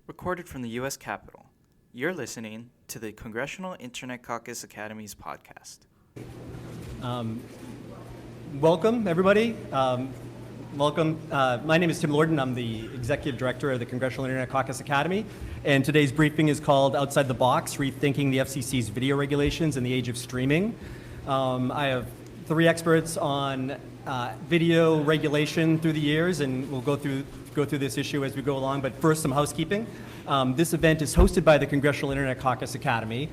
Recorded from the U.S. Capitol. You're listening to the Congressional Internet Caucus Academy's podcast. Welcome, everybody. Welcome. My name is Tim Lorden. I'm the Executive Director of the Congressional Internet Caucus Academy. And today's briefing is called Outside the Box, Rethinking the FCC's Video Regulations in the Age of Streaming. I have three experts on video regulation through the years, and we'll go through this issue as we go along. But first, some housekeeping. This event is hosted by the Congressional Internet Caucus Academy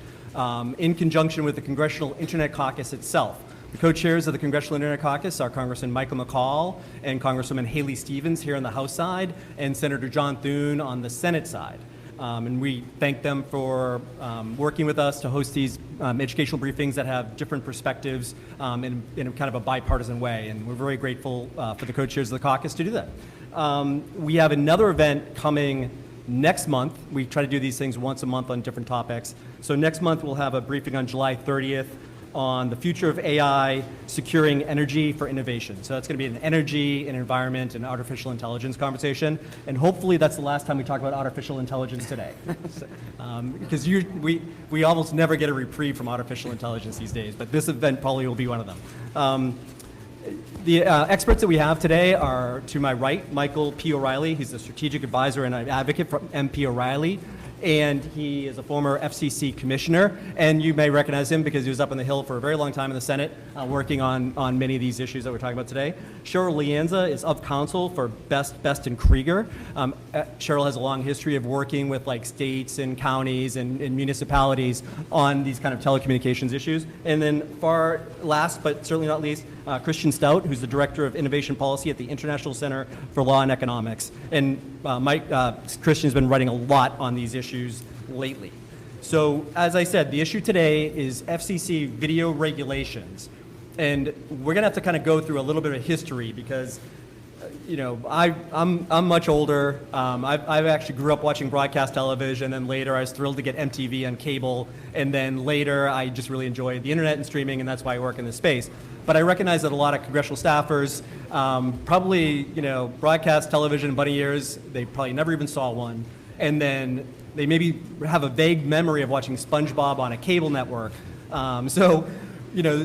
in conjunction with the Congressional Internet Caucus itself. The co-chairs of the Congressional Internet Caucus are Congressman Michael McCaul and Congresswoman Haley Stevens here on the House side, and Senator John Thune on the Senate side. And we thank them for working with us to host these educational briefings that have different perspectives in kind of a bipartisan way. And we're very grateful for the co-chairs of the caucus to do that. We have another event coming next month. We try to do these things once a month on different topics. So next month we'll have a briefing on July 30th on the future of AI, securing energy for innovation. So that's going to be an energy and environment and artificial intelligence conversation. And hopefully that's the last time we talk about artificial intelligence today. Because we almost never get a reprieve from artificial intelligence these days, but this event probably will be one of them. The experts that we have today are, to my right, Michael P. O'Reilly. He's a strategic advisor and an advocate for MP O'Reilly, and he is a former FCC commissioner. And you may recognize him because he was up on the Hill for a very long time in the Senate, working on many of these issues that we're talking about today. Cheryl Lianza is of counsel for Best and Krieger. Cheryl has a long history of working with like states and counties and municipalities on these kind of telecommunications issues. And then far last, but certainly not least, Christian Stout, who's the Director of Innovation Policy at the International Center for Law and Economics. And Christian's been writing a lot on these issues lately. So as I said, the issue today is FCC video regulations. And we're gonna have to kind of go through a little bit of history because I'm much older. I actually grew up watching broadcast television, and then later I was thrilled to get MTV on cable, and then later I just really enjoyed the internet and streaming, and that's why I work in this space. But I recognize that a lot of congressional staffers probably, broadcast television in bunny years, they probably never even saw one, and then they maybe have a vague memory of watching SpongeBob on a cable network. So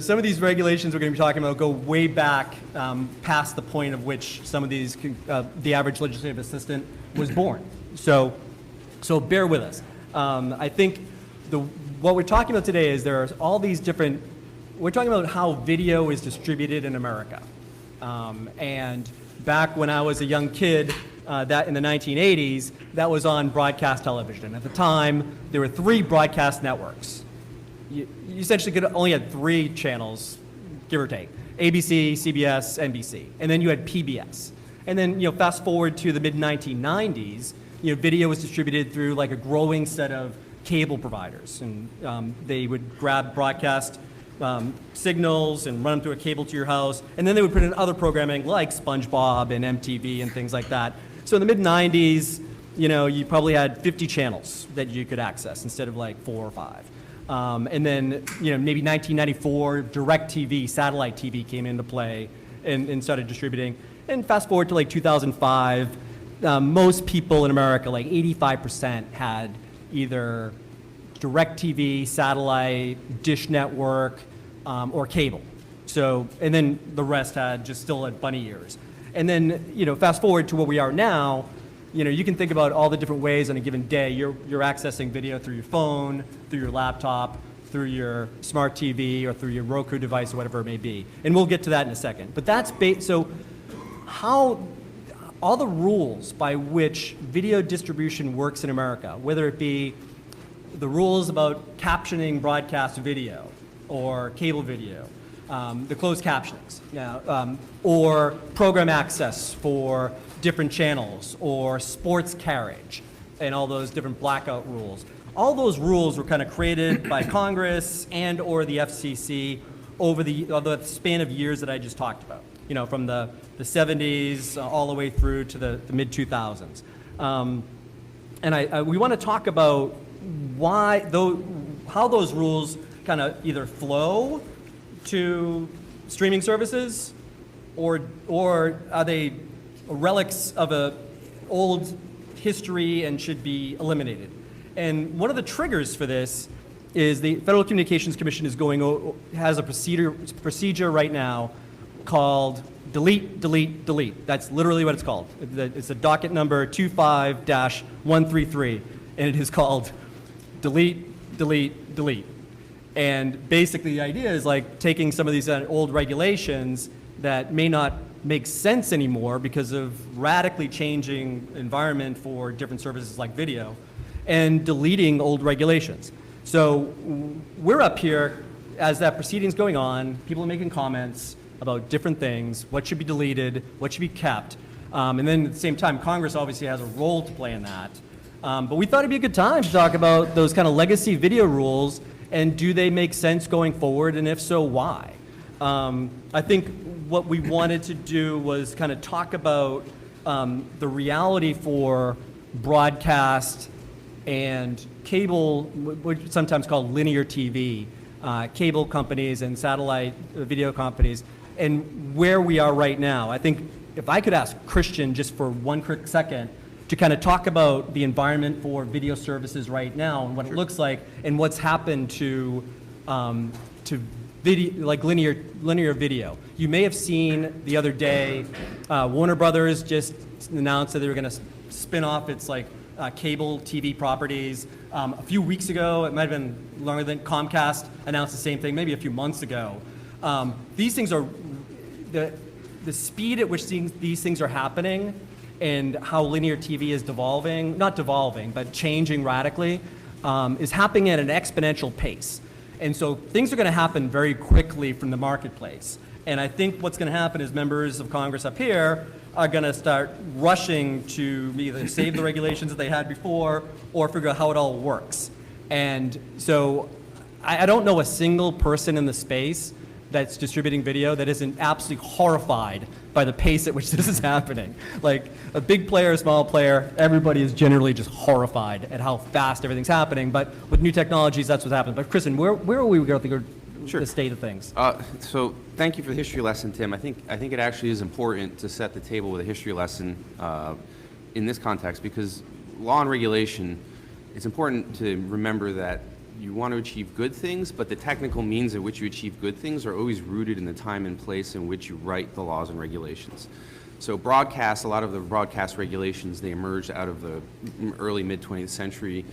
some of these regulations we're going to be talking about go way back past the point of which some of these, the average legislative assistant was born. So bear with us. I think what we're talking about today is there are all these different, we're talking about how video is distributed in America. And back when I was a young kid, that in the 1980s, that was on broadcast television. At the time, there were 3 broadcast networks. You essentially could only had 3 channels, give or take: ABC, CBS, NBC, and then you had PBS. And then fast forward to the mid 1990s, video was distributed through like a growing set of cable providers, and they would grab broadcast signals and run them through a cable to your house, and then they would put in other programming like SpongeBob and MTV and things like that. So in the mid 90s, you probably had 50 channels that you could access instead of like 4 or 5. And then, maybe 1994, DirecTV, satellite TV came into play and started distributing. And fast forward to like 2005, most people in America, like 85%, had either DirecTV, satellite, Dish Network, or cable. So, and then the rest had just still had bunny ears. And then, fast forward to where we are now, you can think about all the different ways on a given day you're accessing video through your phone, through your laptop, through your smart TV, or through your Roku device, or whatever it may be. And we'll get to that in a second. But that's so how all the rules by which video distribution works in America, whether it be the rules about captioning broadcast video or cable video, the closed captionings, or program access for different channels, or sports carriage, and all those different blackout rules. All those rules were kind of created by Congress and or the FCC over the span of years that I just talked about, from the 70s all the way through to the mid 2000s. And we want to talk about how those rules kind of either flow to streaming services, or are they relics of a old history and should be eliminated. And one of the triggers for this is the Federal Communications Commission has a procedure right now called delete, delete, delete. That's literally what it's called. It's a docket number 25-133, and it is called delete, delete, delete. And basically the idea is like taking some of these old regulations that may not make sense anymore because of radically changing environment for different services like video, and deleting old regulations. So we're up here as that proceeding's going on, people are making comments about different things, what should be deleted, what should be kept. And then at the same time, Congress obviously has a role to play in that. But we thought it'd be a good time to talk about those kind of legacy video rules, and do they make sense going forward, and if so, why? I think what we wanted to do was kind of talk about the reality for broadcast and cable, what we sometimes call linear TV, cable companies and satellite video companies, and where we are right now. I think if I could ask Christian just for one quick second to kind of talk about the environment for video services right now and what it looks like and what's happened to video, like linear video. You may have seen the other day, Warner Brothers just announced that they were going to spin off its cable TV properties. A few weeks ago, it might have been longer than Comcast announced the same thing, maybe a few months ago. These things are, the speed at which these things are happening and how linear TV is not devolving, but changing radically, is happening at an exponential pace. And so things are going to happen very quickly from the marketplace. And I think what's going to happen is members of Congress up here are going to start rushing to either save the regulations that they had before or figure out how it all works. And so I don't know a single person in the space that's distributing video that isn't absolutely horrified by the pace at which this is happening. Like a big player, a small player, everybody is generally just horrified at how fast everything's happening. But with new technologies, that's what's happening. But Kristen, where are we going to the state of things? So thank you for the history lesson, Tim. I think it actually is important to set the table with a history lesson in this context, because law and regulation, it's important to remember that you want to achieve good things, but the technical means at which you achieve good things are always rooted in the time and place in which you write the laws and regulations. So broadcast, a lot of the broadcast regulations, they emerged out of the early mid-20th century,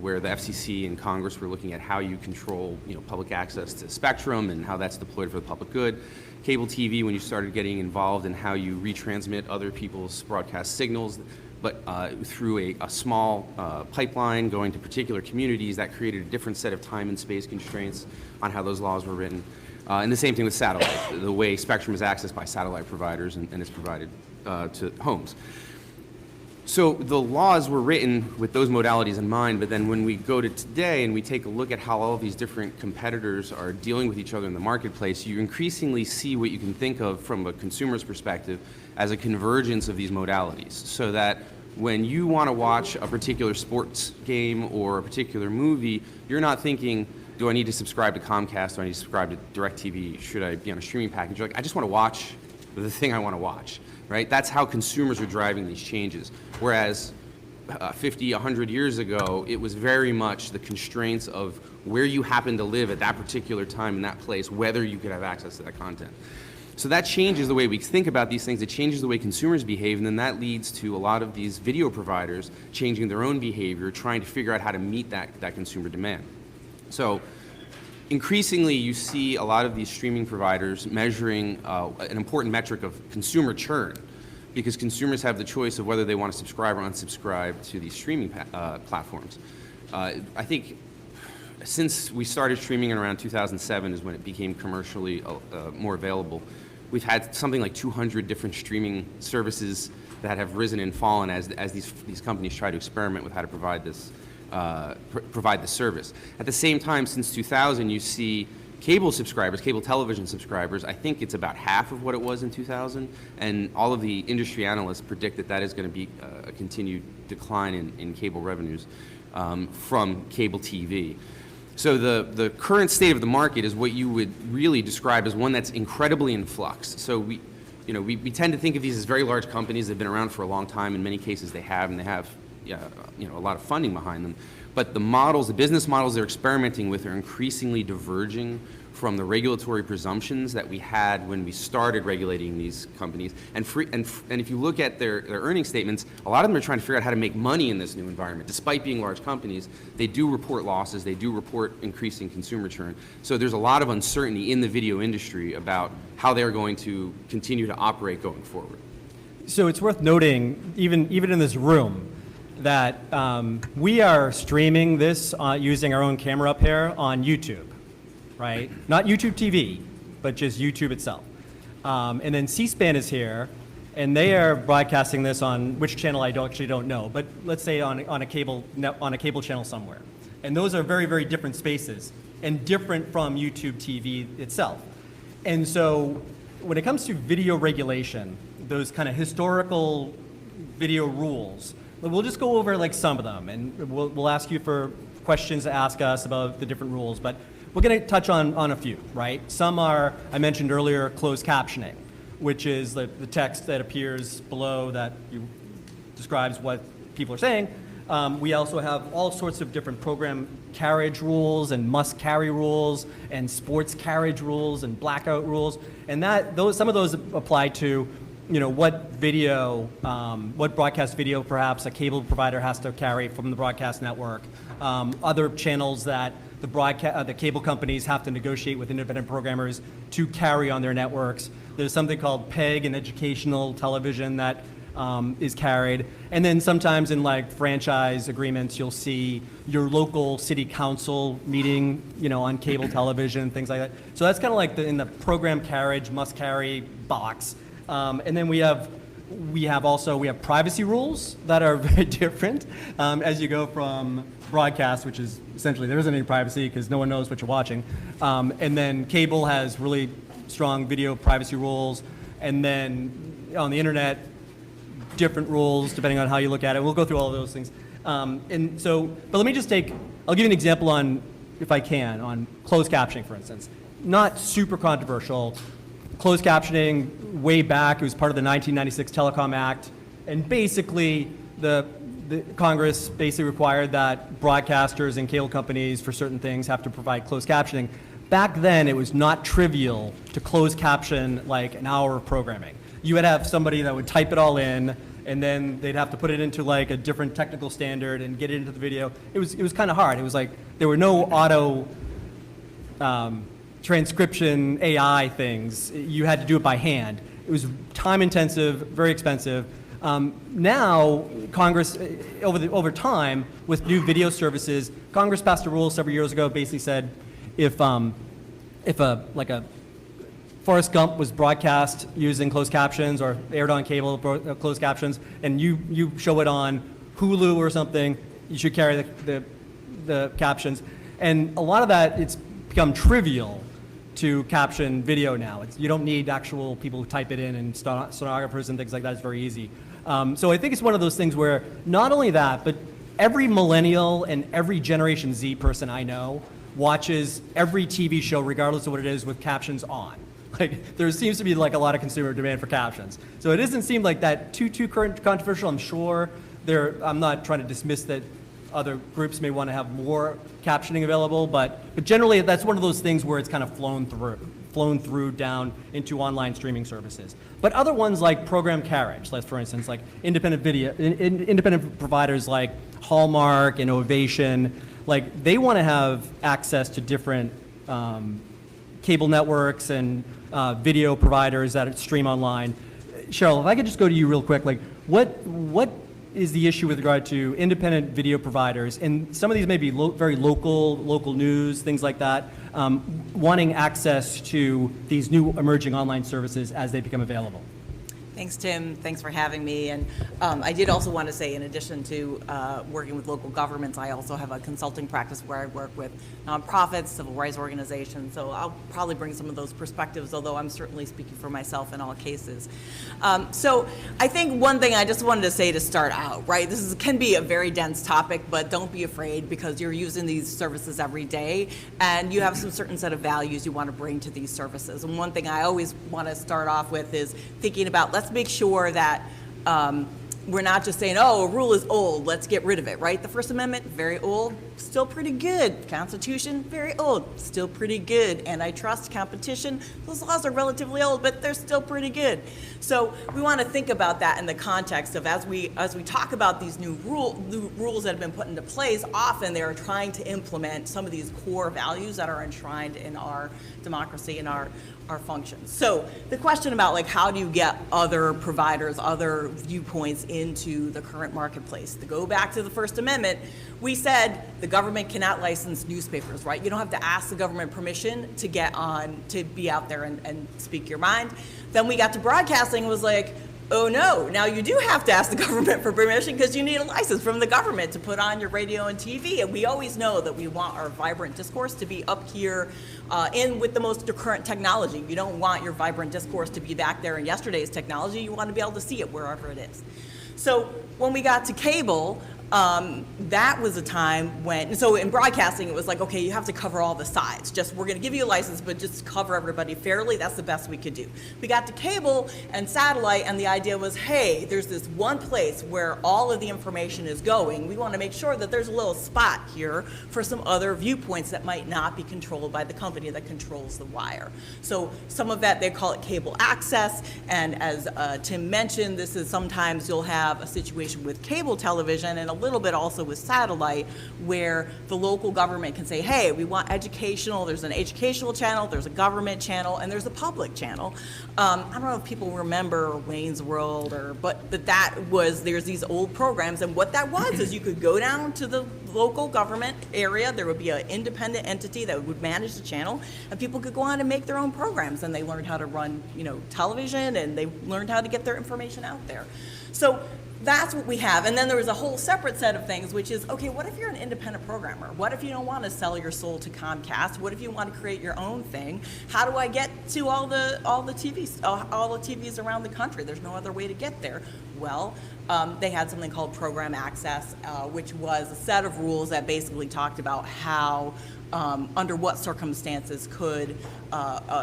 where the FCC and Congress were looking at how you control, public access to spectrum and how that's deployed for the public good. Cable TV, when you started getting involved in how you retransmit other people's broadcast signals, but through a small pipeline going to particular communities, that created a different set of time and space constraints on how those laws were written. And the same thing with satellite, the way spectrum is accessed by satellite providers and is provided to homes. So the laws were written with those modalities in mind, but then when we go to today and we take a look at how all of these different competitors are dealing with each other in the marketplace, you increasingly see what you can think of from a consumer's perspective as a convergence of these modalities, so that when you want to watch a particular sports game or a particular movie, you're not thinking, do I need to subscribe to Comcast? Do I need to subscribe to DirecTV? Should I be on a streaming package? You're like, I just want to watch the thing I want to watch, right? That's how consumers are driving these changes. Whereas 50, 100 years ago, it was very much the constraints of where you happen to live at that particular time in that place, whether you could have access to that content. So that changes the way we think about these things. It changes the way consumers behave, and then that leads to a lot of these video providers changing their own behavior, trying to figure out how to meet that consumer demand. So increasingly, you see a lot of these streaming providers measuring an important metric of consumer churn, because consumers have the choice of whether they want to subscribe or unsubscribe to these streaming platforms. I think since we started streaming in around 2007 is when it became commercially more available. We've had something like 200 different streaming services that have risen and fallen as these companies try to experiment with how to provide this service. At the same time, since 2000, you see cable subscribers, cable television subscribers, I think it's about half of what it was in 2000, and all of the industry analysts predict that is going to be a continued decline in cable revenues from cable TV. So the current state of the market is what you would really describe as one that's incredibly in flux. So we tend to think of these as very large companies. They've been around for a long time. In many cases, they have, and they have, a lot of funding behind them. But the business models they're experimenting with are increasingly diverging from the regulatory presumptions that we had when we started regulating these companies. And if you look at their earnings statements, a lot of them are trying to figure out how to make money in this new environment. Despite being large companies, they do report losses, they do report increasing consumer churn. So there's a lot of uncertainty in the video industry about how they're going to continue to operate going forward. So it's worth noting, even in this room, that we are streaming this using our own camera up here on YouTube. Right? Not YouTube TV, but just YouTube itself. And then C-SPAN is here, and they are broadcasting this on which channel I actually don't know, but let's say on a cable channel somewhere. And those are very, very different spaces and different from YouTube TV itself. And so when it comes to video regulation, those kind of historical video rules, we'll just go over like some of them, and we'll ask you for questions to ask us about the different rules. But we're going to touch on a few, right? Some are, I mentioned earlier, closed captioning, which is the text that appears below that describes what people are saying. We also have all sorts of different program carriage rules and must carry rules and sports carriage rules and blackout rules. And some of those apply to what broadcast video perhaps a cable provider has to carry from the broadcast network. Other channels that the cable companies have to negotiate with independent programmers to carry on their networks. There's something called PEG in educational television that is carried. And then sometimes in like franchise agreements, you'll see your local city council meeting, on cable television, things like that. So that's kind of like in the program carriage, must carry box. And then we have privacy rules that are very different as you go from broadcast, which is essentially there isn't any privacy because no one knows what you're watching. And then cable has really strong video privacy rules. And then on the internet, different rules depending on how you look at it. We'll go through all of those things. But let me just I'll give you an example if I can, on closed captioning, for instance. Not super controversial. Closed captioning, way back, it was part of the 1996 Telecom Act, and basically the Congress basically required that broadcasters and cable companies for certain things have to provide closed captioning. Back then, it was not trivial to close caption like an hour of programming. You would have somebody that would type it all in, and then they'd have to put it into like a different technical standard and get it into the video. It was kind of hard. It was like there were no auto transcription AI things. You had to do it by hand. It was time intensive, very expensive. Now, Congress, over time, with new video services, Congress passed a rule several years ago, basically said if a Forrest Gump was broadcast using closed captions or aired on cable closed captions, and you show it on Hulu or something, you should carry the captions. And a lot of that, it's become trivial to caption video now. You don't need actual people who type it in, and stenographers and things like that. It's very easy. So I think it's one of those things where not only that, but every millennial and every Generation Z person I know watches every TV show, regardless of what it is, with captions on. Like, there seems to be like a lot of consumer demand for captions. So it doesn't seem like that too controversial. I'm sure I'm not trying to dismiss that other groups may want to have more captioning available, but generally that's one of those things where it's kind of flown through down into online streaming services. But other ones like program carriage, like for instance, like independent providers like Hallmark and Ovation, like they want to have access to different cable networks and video providers that stream online. Cheryl, if I could just go to you real quick, like what is the issue with regard to independent video providers, and some of these may be very local news, things like that, wanting access to these new emerging online services as they become available? Thanks, Tim. Thanks for having me. And I did also want to say, in addition to working with local governments, I also have a consulting practice where I work with nonprofits, civil rights organizations. So I'll probably bring some of those perspectives, although I'm certainly speaking for myself in all cases. So I think one thing I just wanted to say to start out, right? Can be a very dense topic, but don't be afraid, because you're using these services every day, and you have some certain set of values you want to bring to these services. And one thing I always want to start off with is thinking about, let's make sure that we're not just saying, oh, a rule is old, let's get rid of it, right? The First Amendment, very old, still pretty good. Constitution, very old, still pretty good. Antitrust, competition, those laws are relatively old, but they're still pretty good. So we want to think about that in the context of, as we talk about these new rules that have been put into place, often they are trying to implement some of these core values that are enshrined in our democracy and our functions. So the question about, like, how do you get other providers, other viewpoints into the current marketplace? To go back to the First Amendment, we said the government cannot license newspapers, right? You don't have to ask the government permission to get on, to be out there and speak your mind. Then we got to broadcasting, was like, oh no, now you do have to ask the government for permission, because you need a license from the government to put on your radio and TV. And we always know that we want our vibrant discourse to be up here in with the most current technology. You don't want your vibrant discourse to be back there in yesterday's technology. You want to be able to see it wherever it is. So when we got to cable, that was a time when, so in broadcasting, it was like, okay, you have to cover all the sides. Just, we're going to give you a license, but just cover everybody fairly. That's the best we could do. We got to cable and satellite, and the idea was, hey, there's this one place where all of the information is going. We want to make sure that there's a little spot here for some other viewpoints that might not be controlled by the company that controls the wire. So some of that, they call it cable access. And as Tim mentioned, this is sometimes you'll have a situation with cable television, and a little bit also with satellite, where the local government can say, hey, we want educational, there's an educational channel, there's a government channel, and there's a public channel. I don't know if people remember Wayne's World, but there's these old programs, and what that was is you could go down to the local government area, there would be an independent entity that would manage the channel, and people could go on and make their own programs, and they learned how to run, television, and they learned how to get their information out there. So that's what we have. And then there was a whole separate set of things, which is, okay, what if you're an independent programmer? What if you don't want to sell your soul to Comcast? What if you want to create your own thing? How do I get to all the TVs around the country? There's no other way to get there. Well, they had something called program access, which was a set of rules that basically talked about how, under what circumstances could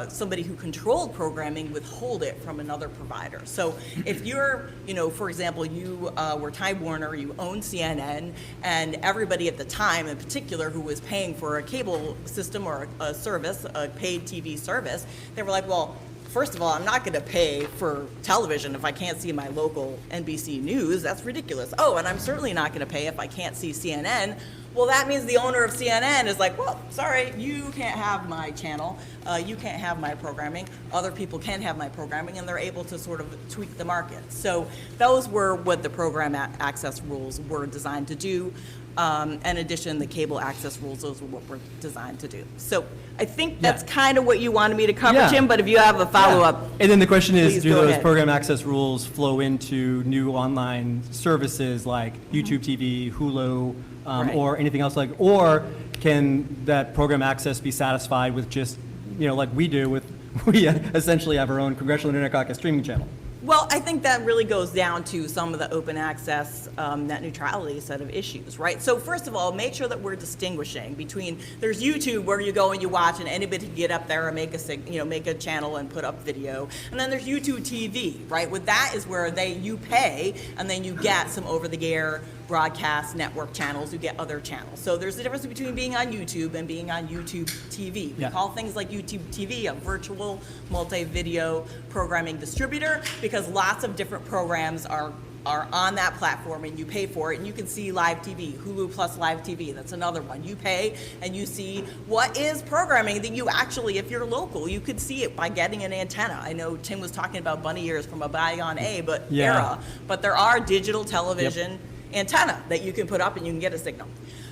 somebody who controlled programming withhold it from another provider. So if you're, for example, you were Time Warner, you own CNN, and everybody at the time in particular who was paying for a cable system or a service, a paid TV service, they were like, well, first of all, I'm not going to pay for television if I can't see my local NBC News. That's ridiculous. Oh, and I'm certainly not going to pay if I can't see CNN. Well, that means the owner of CNN is like, well, sorry, you can't have my channel. You can't have my programming. Other people can have my programming, and they're able to sort of tweak the market. So those were what the program access rules were designed to do. In addition, the cable access rules, those were what were designed to do. So I think that's kind of what you wanted me to cover, Jim, but if you have a follow-up. And then the question is, do those ahead. program access rules flow into new online services like YouTube TV, Hulu, Right. or anything else or can that program access be satisfied with just, like we do we essentially have our own Congressional Internet Caucus streaming channel? Well, I think that really goes down to some of the open access net neutrality set of issues, right? So first of all, make sure that we're distinguishing between, there's YouTube where you go and you watch and anybody can get up there and make a channel and put up video. And then there's YouTube TV, right? With that is where you pay and then you get some over-the-air broadcast network channels, you get other channels. So there's a difference between being on YouTube and being on YouTube TV. We call things like YouTube TV a virtual multi-video programming distributor because lots of different programs are on that platform and you pay for it and you can see live TV, Hulu plus live TV, that's another one. You pay and you see what is programming that you actually, if you're local, you could see it by getting an antenna. I know Tim was talking about bunny ears from a bygone era, but there are digital television antenna that you can put up and you can get a signal.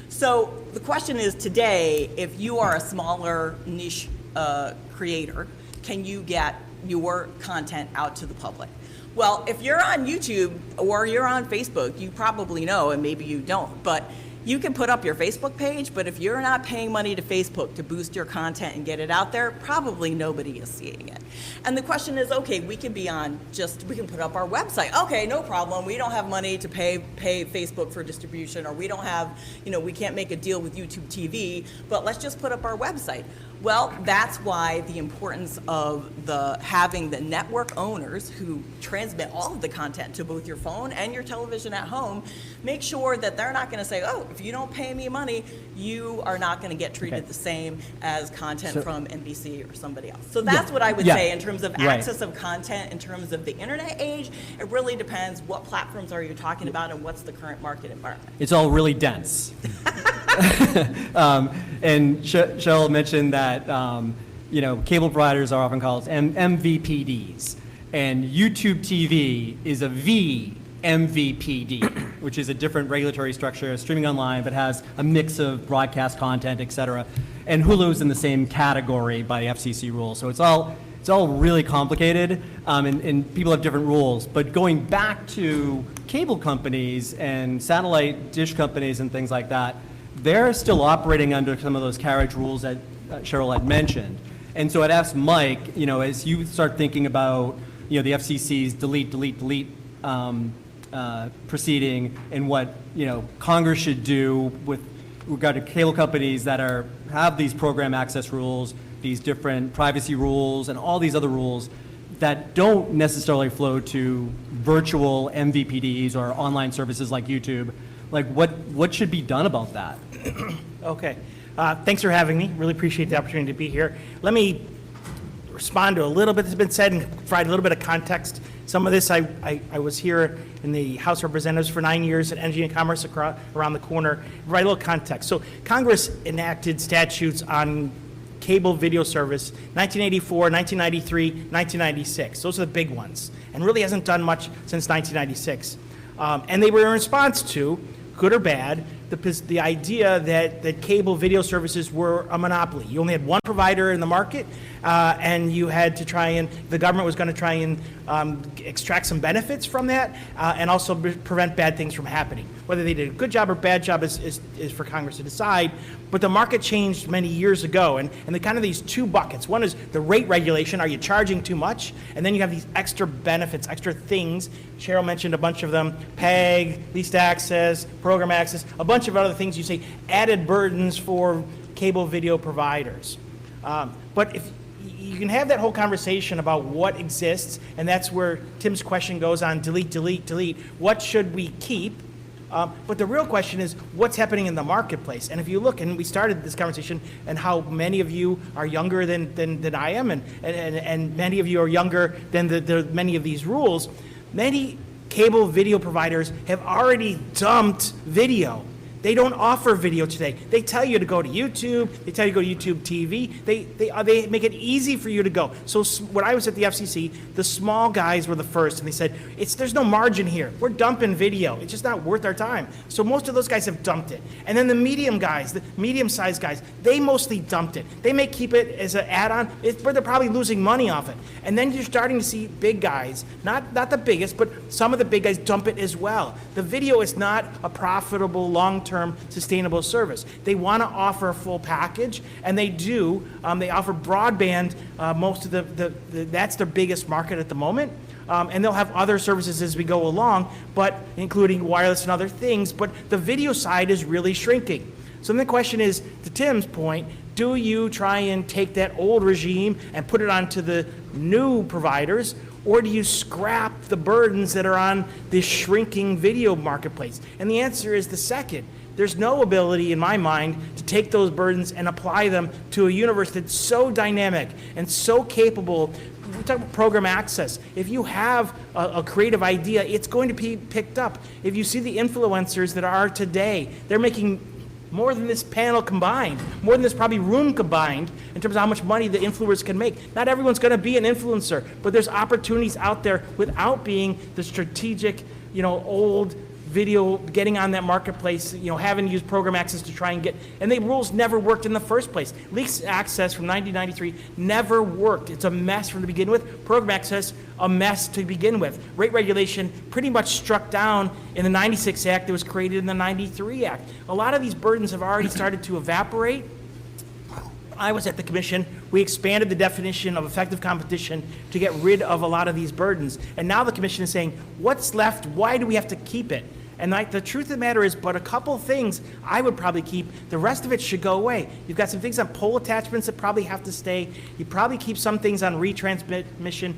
So the question is today, if you are a smaller niche creator, can you get your content out to the public? Well, if you're on YouTube or you're on Facebook, you probably know, and maybe you don't, but you can put up your Facebook page, but if you're not paying money to Facebook to boost your content and get it out there, probably nobody is seeing it. And the question is, okay, we can put up our website. Okay, no problem. We don't have money to pay Facebook for distribution, or we don't have, we can't make a deal with YouTube TV, but let's just put up our website. Well, that's why the importance of having the network owners who transmit all of the content to both your phone and your television at home, make sure that they're not going to say, oh, if you don't pay me money, you are not going to get treated the same as content from NBC or somebody else. So that's what I would say in terms of access of content, in terms of the internet age. It really depends what platforms are you talking about and what's the current market environment. It's all really dense. And Cheryl mentioned that cable providers are often called MVPDs, and YouTube TV is a VMVPD, which is a different regulatory structure, streaming online, but has a mix of broadcast content, et cetera. And Hulu's in the same category by the FCC rules. So it's all really complicated, and people have different rules. But going back to cable companies and satellite dish companies and things like that, they're still operating under some of those carriage rules that Cheryl had mentioned. And so I'd ask Mike, as you start thinking about, the FCC's delete proceeding and what, Congress should do with regard to cable companies that have these program access rules, these different privacy rules, and all these other rules that don't necessarily flow to virtual MVPDs or online services like YouTube. Like, what should be done about that? Okay. Thanks for having me. Really appreciate the opportunity to be here. Let me respond to a little bit that's been said and provide a little bit of context. Some of this, I was here in the House of Representatives for 9 years at Energy and Commerce around the corner. Provide a little context. So Congress enacted statutes on cable video service 1984, 1993, 1996. Those are the big ones. And really hasn't done much since 1996. And they were in response to, good or bad, the idea that cable video services were a monopoly. You only had one provider in the market, and you had to the government was going to try and extract some benefits from that, and also prevent bad things from happening. Whether they did a good job or bad job is for Congress to decide. But the market changed many years ago, and the kind of these two buckets. One is the rate regulation. Are you charging too much? And then you have these extra benefits, extra things. Cheryl mentioned a bunch of them: PEG, leased access, program access, a bunch of other things. You say added burdens for cable video providers. But if you can have that whole conversation about what exists, and that's where Tim's question goes on: delete. What should we keep? But the real question is, what's happening in the marketplace? And if you look, and we started this conversation, and how many of you are younger than I am, and many of you are younger than the many of these rules, many cable video providers have already dumped video. They don't offer video today. They tell you to go to YouTube. They tell you to go to YouTube TV. They make it easy for you to go. So when I was at the FCC, the small guys were the first, and they said, there's no margin here. We're dumping video. It's just not worth our time. So most of those guys have dumped it. And then the medium guys, the medium-sized guys, they mostly dumped it. They may keep it as an add-on, but they're probably losing money off it. And then you're starting to see big guys, not the biggest, but some of the big guys dump it as well. The video is not a profitable, long-term, sustainable service. They want to offer a full package, and they do. They offer broadband. Most of that's their biggest market at the moment, and they'll have other services as we go along, but including wireless and other things. But the video side is really shrinking. So then the question is, to Tim's point, do you try and take that old regime and put it onto the new providers? Or do you scrap the burdens that are on this shrinking video marketplace? And the answer is the second. There's no ability, in my mind, to take those burdens and apply them to a universe that's so dynamic and so capable. We talk about program access. If you have a creative idea, it's going to be picked up. If you see the influencers that are today, they're making more than this panel combined, more than this probably room combined, in terms of how much money the influencers can make. Not everyone's going to be an influencer, but there's opportunities out there without being the strategic, old video, getting on that marketplace, having to use program access to try and get, and the rules never worked in the first place. Least access from 1993 never worked. It's a mess from the beginning with. Program access, a mess to begin with. Rate regulation pretty much struck down in the 96 Act that was created in the 93 Act. A lot of these burdens have already started to evaporate. I was at the commission, we expanded the definition of effective competition to get rid of a lot of these burdens. And now the commission is saying, what's left? Why do we have to keep it? And the truth of the matter is, but a couple things I would probably keep. The rest of it should go away. You've got some things on pole attachments that probably have to stay. You probably keep some things on retransmission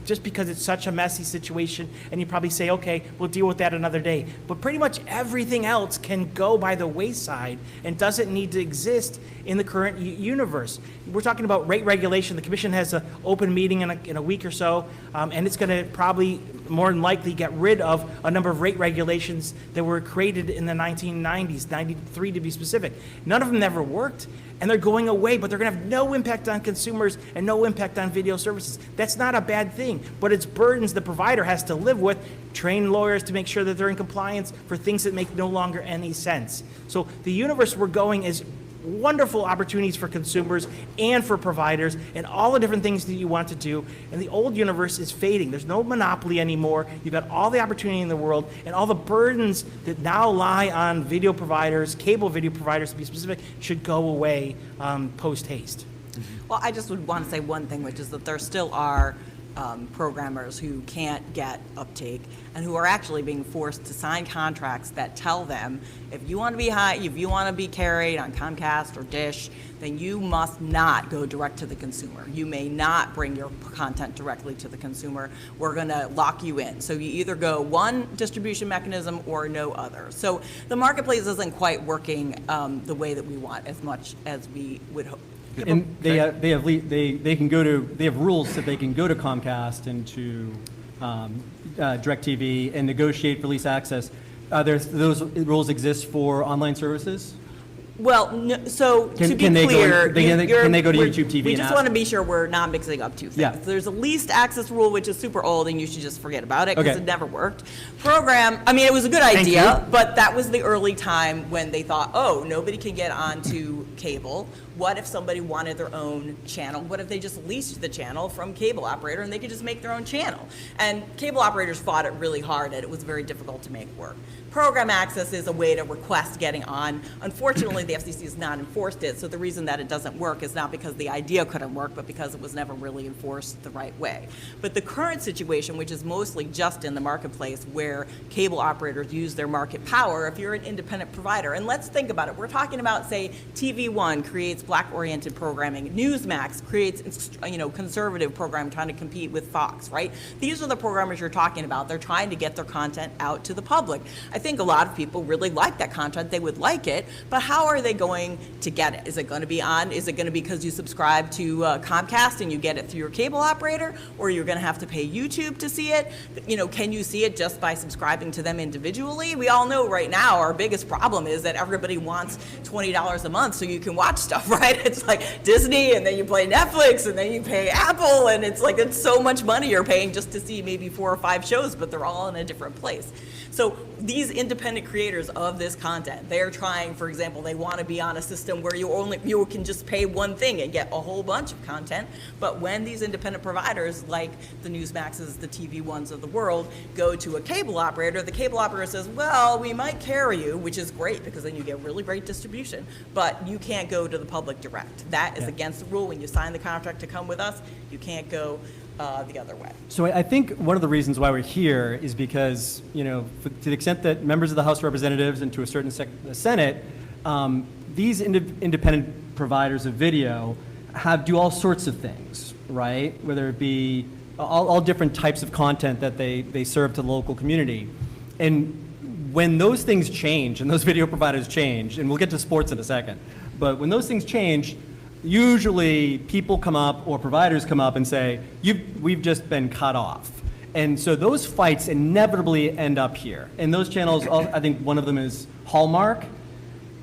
just because it's such a messy situation. And you probably say, okay, we'll deal with that another day. But pretty much everything else can go by the wayside and doesn't need to exist in the current universe. We're talking about rate regulation. The commission has an open meeting in a week or so, and it's going to probably more than likely get rid of a number of rate regulations that were created in the 1990s, 93 to be specific. None of them ever worked, and they're going away, but they're going to have no impact on consumers and no impact on video services. That's not a bad thing, but it's burdens the provider has to live with, train lawyers to make sure that they're in compliance for things that make no longer any sense. So the universe we're going is wonderful opportunities for consumers and for providers and all the different things that you want to do. And the old universe is fading. There's no monopoly anymore. You've got all the opportunity in the world, and all the burdens that now lie on video providers, cable video providers to be specific, should go away post haste. Well, I just would want to say one thing, which is that there still are programmers who can't get uptake and who are actually being forced to sign contracts that tell them if you want to be carried on Comcast or Dish, then you must not go direct to the consumer. You may not bring your content directly to the consumer. We're going to lock you in. So you either go one distribution mechanism or no other. So the marketplace isn't quite working the way that we want as much as we would hope. And they have rules that they can go to Comcast and to DirecTV and negotiate for lease access. Those rules exist for online services? Well, so to be can they clear, can they go to YouTube TV? We just want to be sure we're not mixing up two things. Yeah. There's a least access rule, which is super old, and you should just forget about it because Okay. it never worked. Program, I mean, it was a good idea, but that was the early time when they thought, oh, nobody can get onto cable. What if somebody wanted their own channel? What if they just leased the channel from cable operator and they could just make their own channel? And cable operators fought it really hard, and it was very difficult to make work. Program access is a way to request getting on. Unfortunately, the FCC has not enforced it, so the reason that it doesn't work is not because the idea couldn't work, but because it was never really enforced the right way. But the current situation, which is mostly just in the marketplace where cable operators use their market power, if you're an independent provider, and let's think about it, we're talking about, say, TV One creates black-oriented programming, Newsmax creates, conservative programming trying to compete with Fox, right? These are the programmers you're talking about. They're trying to get their content out to the public. I think a lot of people really like that content. They would like it, but how are they going to get it? Is it going to be on? Is it going to be because you subscribe to Comcast and you get it through your cable operator, or you're going to have to pay YouTube to see it? Can you see it just by subscribing to them individually? We all know right now our biggest problem is that everybody wants $20 a month so you can watch stuff, right? It's like Disney, and then you play Netflix, and then you pay Apple, and it's like it's so much money you're paying just to see maybe 4 or 5 shows, but they're all in a different place. So these independent creators of this content, they're trying, for example, they want to be on a system where you can just pay one thing and get a whole bunch of content. But when these independent providers, like the Newsmaxes, the TV Ones of the world, go to a cable operator, the cable operator says, well, we might carry you, which is great because then you get really great distribution, but you can't go to the public direct. That is against the rule. When you sign the contract to come with us, you can't go the other way. So I think one of the reasons why we're here is because, to the extent that members of the House of Representatives and to a certain the Senate, these independent providers of video do all sorts of things, right? Whether it be all different types of content that they serve to the local community. And when those things change and those video providers change, and we'll get to sports in a second, but when those things change, usually people come up or providers come up and say, we've just been cut off. And so those fights inevitably end up here. And those channels, I think one of them is Hallmark.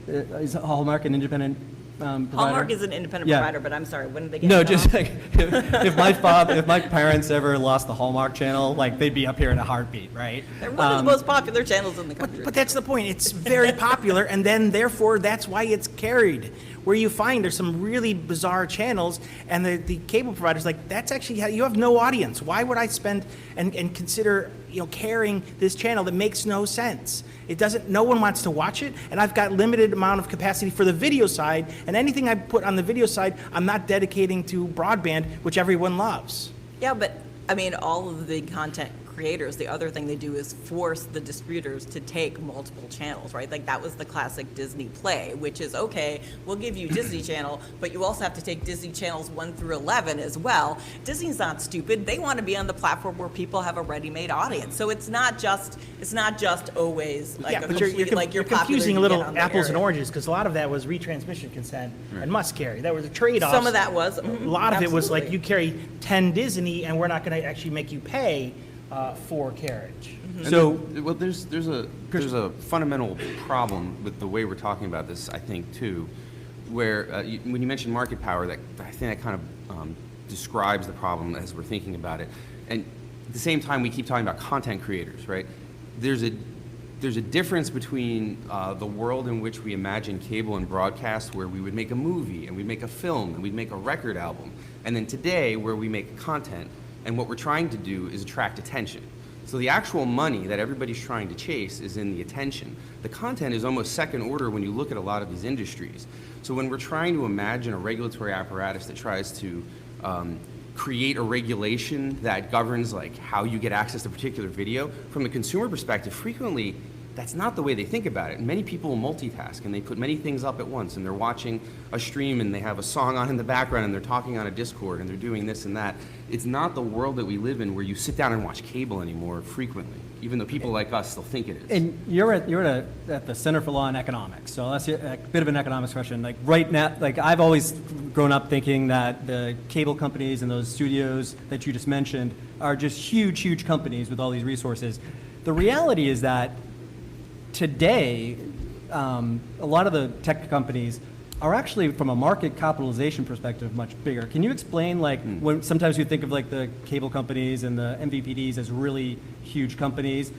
Is Hallmark an independent provider? Hallmark is an independent Yeah. provider, but I'm sorry, when did they get No, cut just off? like, if my parents ever lost the Hallmark channel, like, they'd be up here in a heartbeat, right? They're one of the most popular channels in the country. But that's the point. It's very popular, and then therefore that's why it's carried. Where you find there's some really bizarre channels, and the cable provider's like, that's actually how you have no audience. Why would I spend and consider carrying this channel that makes no sense? It doesn't. No one wants to watch it, and I've got limited amount of capacity for the video side, and anything I put on the video side, I'm not dedicating to broadband, which everyone loves. Yeah, but I mean, all of the content creators, the other thing they do is force the distributors to take multiple channels, right? Like that was the classic Disney play, which is, okay, we'll give you Disney Channel, but you also have to take Disney Channels 1 through 11 as well. Disney's not stupid. They want to be on the platform where people have a ready-made audience. So it's not just always like Yeah, a but complete, like you're popular, confusing a you little get on the apples and area. oranges, because a lot of that was retransmission consent and must carry. That was a trade-off. Some of that was. A lot of it was like, you carry 10 Disney, and we're not going to actually make you pay for carriage. And So- well, there's a fundamental problem with the way we're talking about this, I think, too, where when you mention market power, that I think that kind of describes the problem as we're thinking about it. And at the same time, we keep talking about content creators, right? There's a difference between the world in which we imagine cable and broadcast, where we would make a movie and we'd make a film and we'd make a record album, and then today where we make content, and what we're trying to do is attract attention. So the actual money that everybody's trying to chase is in the attention. The content is almost second order when you look at a lot of these industries. So when we're trying to imagine a regulatory apparatus that tries to create a regulation that governs like how you get access to a particular video, from the consumer perspective, frequently that's not the way they think about it. Many people multitask and they put many things up at once, and they're watching a stream and they have a song on in the background and they're talking on a Discord and they're doing this and that. It's not the world that we live in where you sit down and watch cable anymore frequently, even though people like us still think it is. And you're at the Center for Law and Economics, so that's a bit of an economics question. Like right now, like I've always grown up thinking that the cable companies and those studios that you just mentioned are just huge, huge companies with all these resources. The reality is that today, a lot of the tech companies are actually, from a market capitalization perspective, much bigger. Can you explain, like, when sometimes you think of like the cable companies and the MVPDs as really huge companies,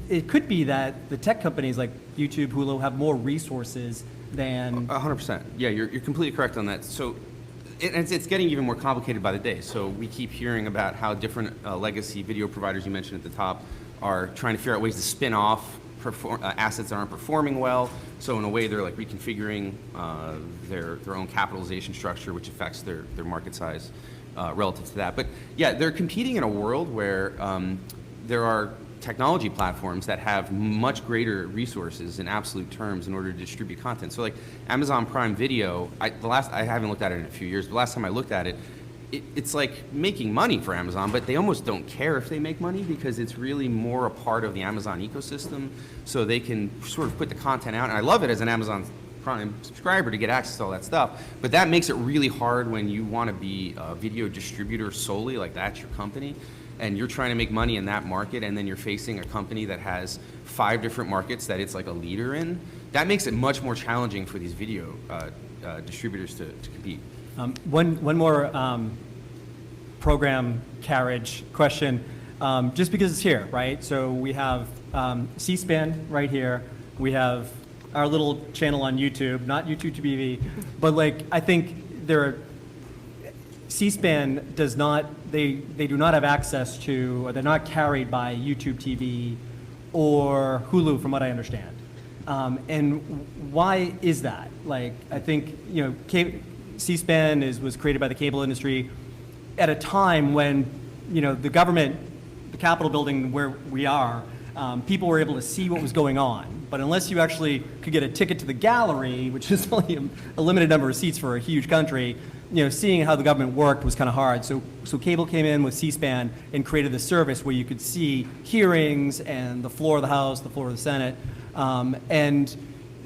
it could be that the tech companies like YouTube, Hulu have more resources than... 100%. Yeah, you're completely correct on that. So it's getting even more complicated by the day. So we keep hearing about how different legacy video providers you mentioned at the top are trying to figure out ways to spin off assets that aren't performing well. So in a way, they're like reconfiguring their own capitalization structure, which affects their market size relative to that. But yeah, they're competing in a world where there are technology platforms that have much greater resources in absolute terms in order to distribute content. So like Amazon Prime Video, I haven't looked at it in a few years, but the last time I looked at it, it's like making money for Amazon, but they almost don't care if they make money because it's really more a part of the Amazon ecosystem, so they can sort of put the content out. And I love it as an Amazon Prime subscriber to get access to all that stuff, but that makes it really hard when you want to be a video distributor solely, like that's your company, and you're trying to make money in that market, and then you're facing a company that has 5 different markets that it's like a leader in. That makes it much more challenging for these video distributors to compete. One more program carriage question, just because it's here, right? So we have C-SPAN right here. We have our little channel on YouTube, not YouTube TV, but like I think C-SPAN does not, they do not have access to, or they're not carried by YouTube TV or Hulu, from what I understand. And why is that? Like, I think, C-SPAN was created by the cable industry at a time when, the government, the Capitol building where we are, people were able to see what was going on. But unless you actually could get a ticket to the gallery, which is only a limited number of seats for a huge country, seeing how the government worked was kind of hard. So cable came in with C-SPAN and created the service where you could see hearings and the floor of the House, the floor of the Senate. And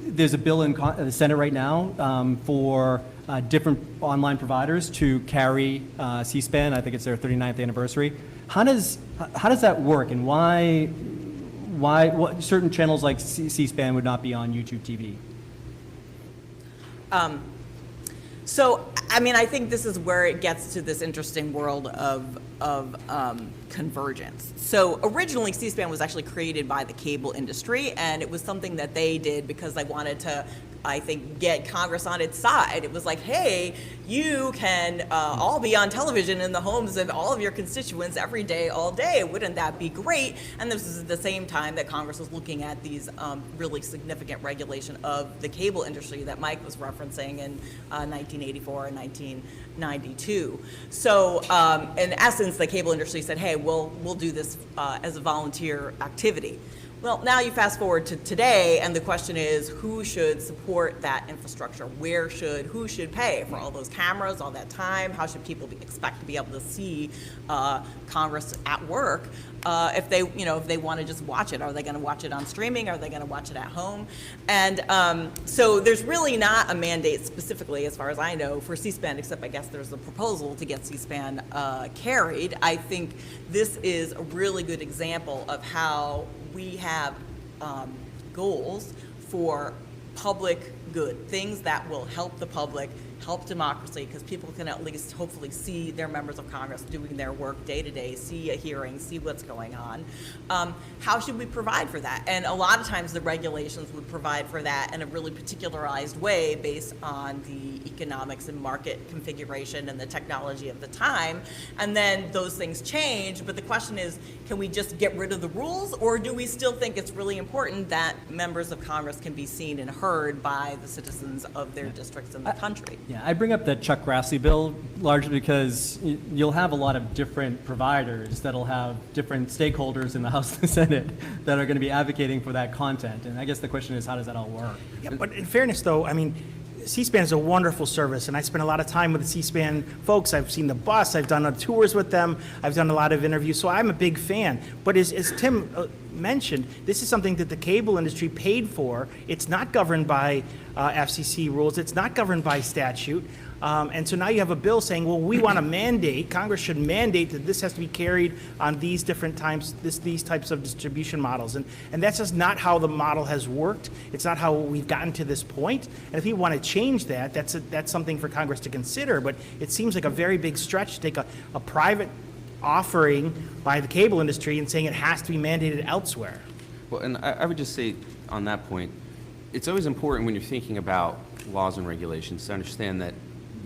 there's a bill in the Senate right now for different online providers to carry C-SPAN. I think it's their 39th anniversary. How does that work, and why certain channels like C-SPAN would not be on YouTube TV? So, I mean, I think this is where it gets to this interesting world of convergence. So originally, C-SPAN was actually created by the cable industry, and it was something that they did because they wanted to, I think, get Congress on its side. It was like, hey, you can all be on television in the homes of all of your constituents every day, all day. Wouldn't that be great? And this is at the same time that Congress was looking at these really significant regulation of the cable industry that Mike was referencing in 1984 and 1992. So in essence, the cable industry said, hey, we'll do this as a volunteer activity. Well, now you fast forward to today, and the question is, who should support that infrastructure? Who should pay for all those cameras, all that time? How should people expect to be able to see Congress at work if they want to just watch it? Are they going to watch it on streaming? Are they going to watch it at home? And so there's really not a mandate specifically, as far as I know, for C-SPAN, except I guess there's a proposal to get C-SPAN carried. I think this is a really good example of how we have goals for public good, things that will help the public, help democracy, because people can at least hopefully see their members of Congress doing their work day to day, see a hearing, see what's going on. How should we provide for that? And a lot of times the regulations would provide for that in a really particularized way based on the economics and market configuration and the technology of the time. And then those things change, but the question is, can we just get rid of the rules, or do we still think it's really important that members of Congress can be seen and heard by the citizens of their districts in the country? Yeah, I bring up the Chuck Grassley bill largely because you'll have a lot of different providers that'll have different stakeholders in the House and the Senate that are going to be advocating for that content. And I guess the question is, how does that all work? Yeah, but in fairness, though, I mean, C-SPAN is a wonderful service, and I spend a lot of time with the C-SPAN folks. I've seen the bus, I've done tours with them, I've done a lot of interviews, so I'm a big fan. But as Tim mentioned, this is something that the cable industry paid for. It's not governed by FCC rules. It's not governed by statute. And so now you have a bill saying, well, we want to mandate, Congress should mandate that this has to be carried on these different times, these types of distribution models. And that's just not how the model has worked. It's not how we've gotten to this point. And if you want to change that, that's something for Congress to consider. But it seems like a very big stretch to take a private offering by the cable industry and saying it has to be mandated elsewhere. Well, and I would just say on that point, it's always important when you're thinking about laws and regulations to understand that